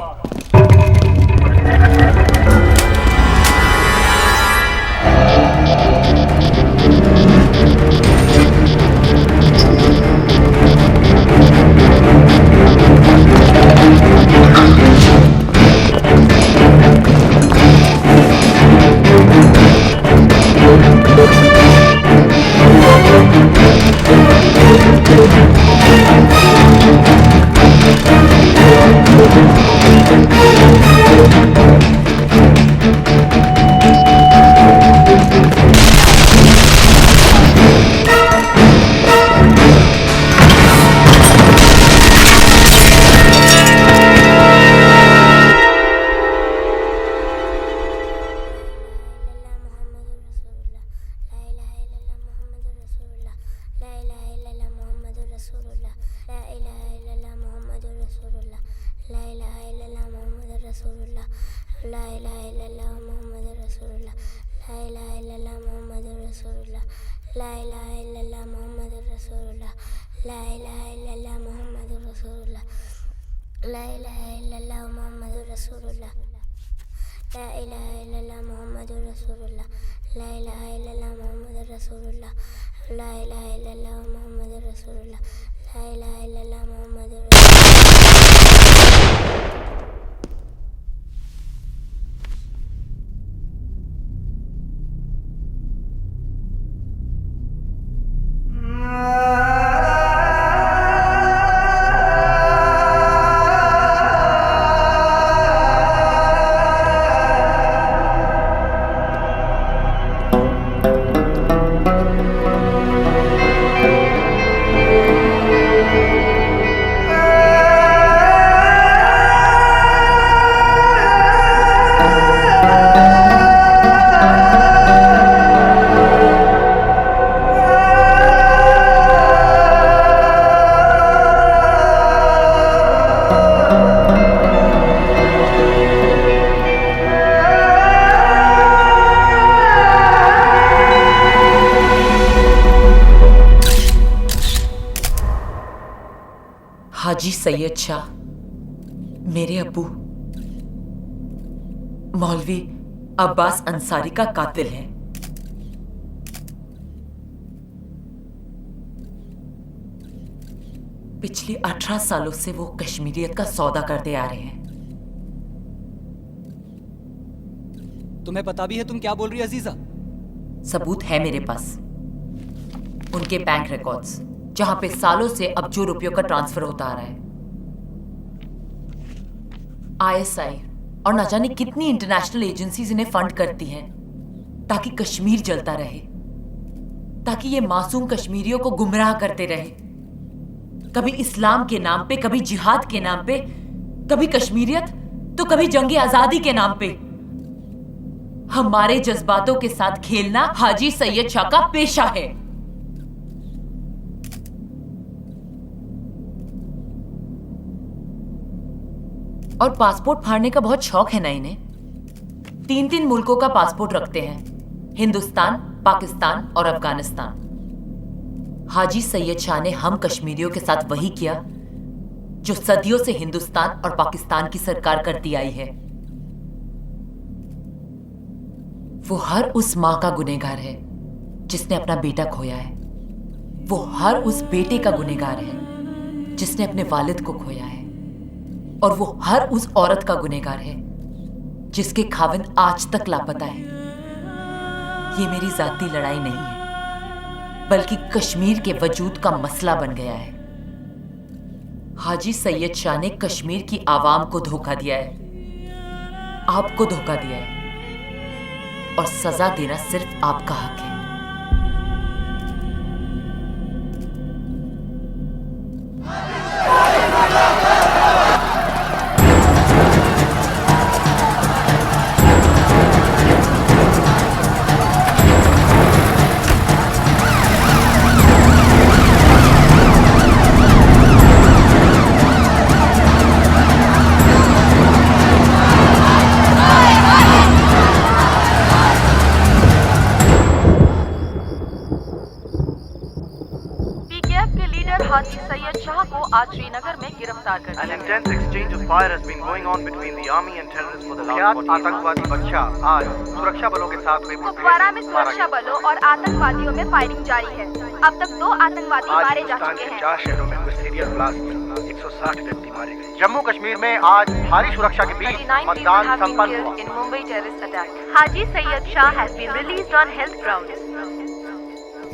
हाजी सैयद शाह मेरे अब्बू मौलवी अब्बास अंसारी का कातिल है। पिछले 18 सालों से वो कश्मीरियत का सौदा करते आ रहे हैं। तुम्हें पता भी है तुम क्या बोल रही अजीजा? सबूत है मेरे पास, उनके बैंक रिकॉर्ड्स जहां पे सालों से अब्जों रुपयों का ट्रांसफर होता आ रहा है। आईएसआई और न जाने कितनी इंटरनेशनल एजेंसीज इन्हें फंड करती हैं ताकि कश्मीर जलता रहे, ताकि ये मासूम कश्मीरियों को गुमराह करते रहे, कभी इस्लाम के नाम पे, कभी जिहाद के नाम पे, कभी कश्मीरियत तो कभी जंगे आजादी के नाम पे। हमारे जज्बातों के साथ खेलना हाजी सैयद शाह का पेशा है। और पासपोर्ट फाड़ने का बहुत शौक है ना इन्हें। 3-3 मुल्कों का पासपोर्ट रखते हैं, हिंदुस्तान, पाकिस्तान और अफगानिस्तान। हाजी सैयद शाह ने हम कश्मीरियों के साथ वही किया जो सदियों से हिंदुस्तान और पाकिस्तान की सरकार करती आई है। वो हर उस मां का गुनहगार है जिसने अपना बेटा खोया है। वो हर उस बेटे का गुनहगार है जिसने अपने वालिद को खोया है। और वो हर उस औरत का गुनहगार है जिसके खाविंद आज तक लापता है। ये मेरी जाती लड़ाई नहीं है, बल्कि कश्मीर के वजूद का मसला बन गया है। हाजी सैयद शाह ने कश्मीर की आवाम को धोखा दिया है, आपको धोखा दिया है, और सजा देना सिर्फ आपका हक है। हाजी सैयद शाह को आज श्रीनगर में गिरफ्तार कर An intense exchange of fire has been going on between the army and terrorists for the last 48 hours. आतंकवादी बच्चा आज सुरक्षा बलों के साथ हुई कुपवारा में सुरक्षा बलों और आतंकवादियों में फायरिंग जारी है। अब तक 2 आतंकवादी मारे जा चुके हैं। 4 शहरों में हुए सीरियल ब्लास्ट में 160 व्यक्ति मारे गए। जम्मू कश्मीर में आज भारी सुरक्षा के बीच मतदान संपन्न हुआ। In Mumbai terrorist attack. Haji Sayyid Shah has been released on health grounds.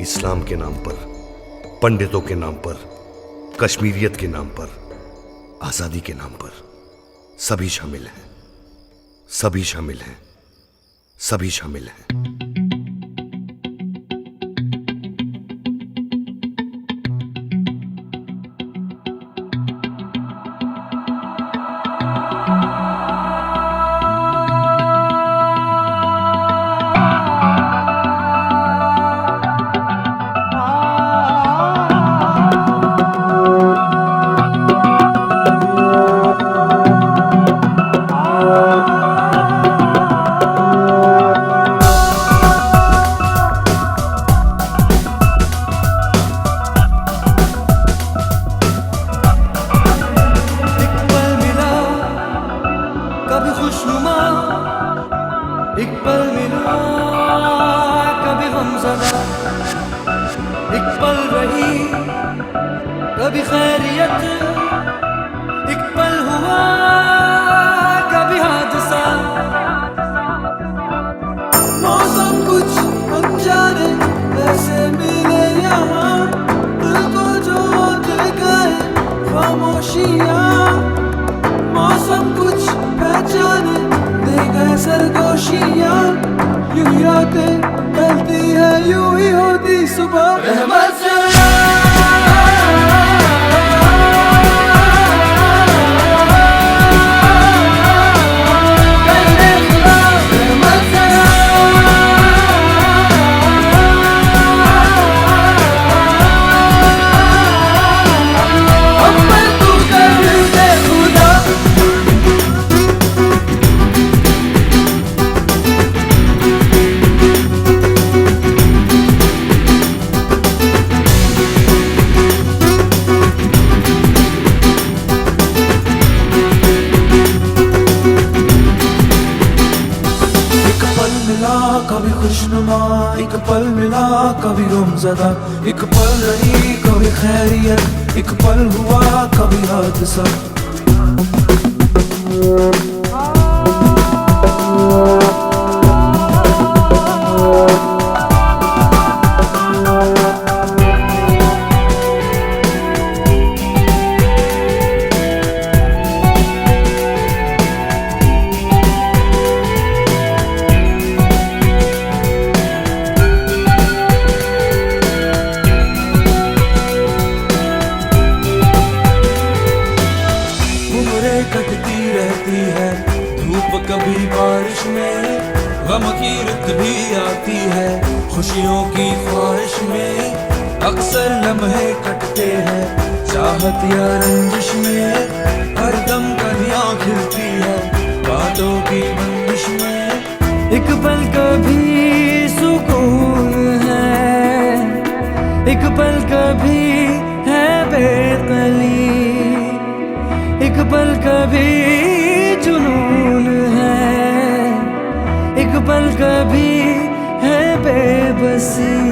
इस्लाम के नाम पर, पंडितों के नाम पर, कश्मीरियत के नाम पर, आजादी के नाम पर सभी शामिल हैं, सभी शामिल हैं, सभी शामिल हैं। कभी गमज़दा, एक पल रही कभी खैरियत, एक पल हुआ कभी हादसा। उम्रें कटती रहती है, धूप कभी बारिश में, गम की रुत भी आती है, खुशियों की ख्वाहिश में। अक्सर लम्हे कटते हैं, चाहत या रंजिश में, हर दम कलियां खिलती है, बातों की बंदिश में। एक पल कभी सुकून है, एक पल कभी है बेकली, एक पल कभी जुनून है, एक पल कभी है बेबसी।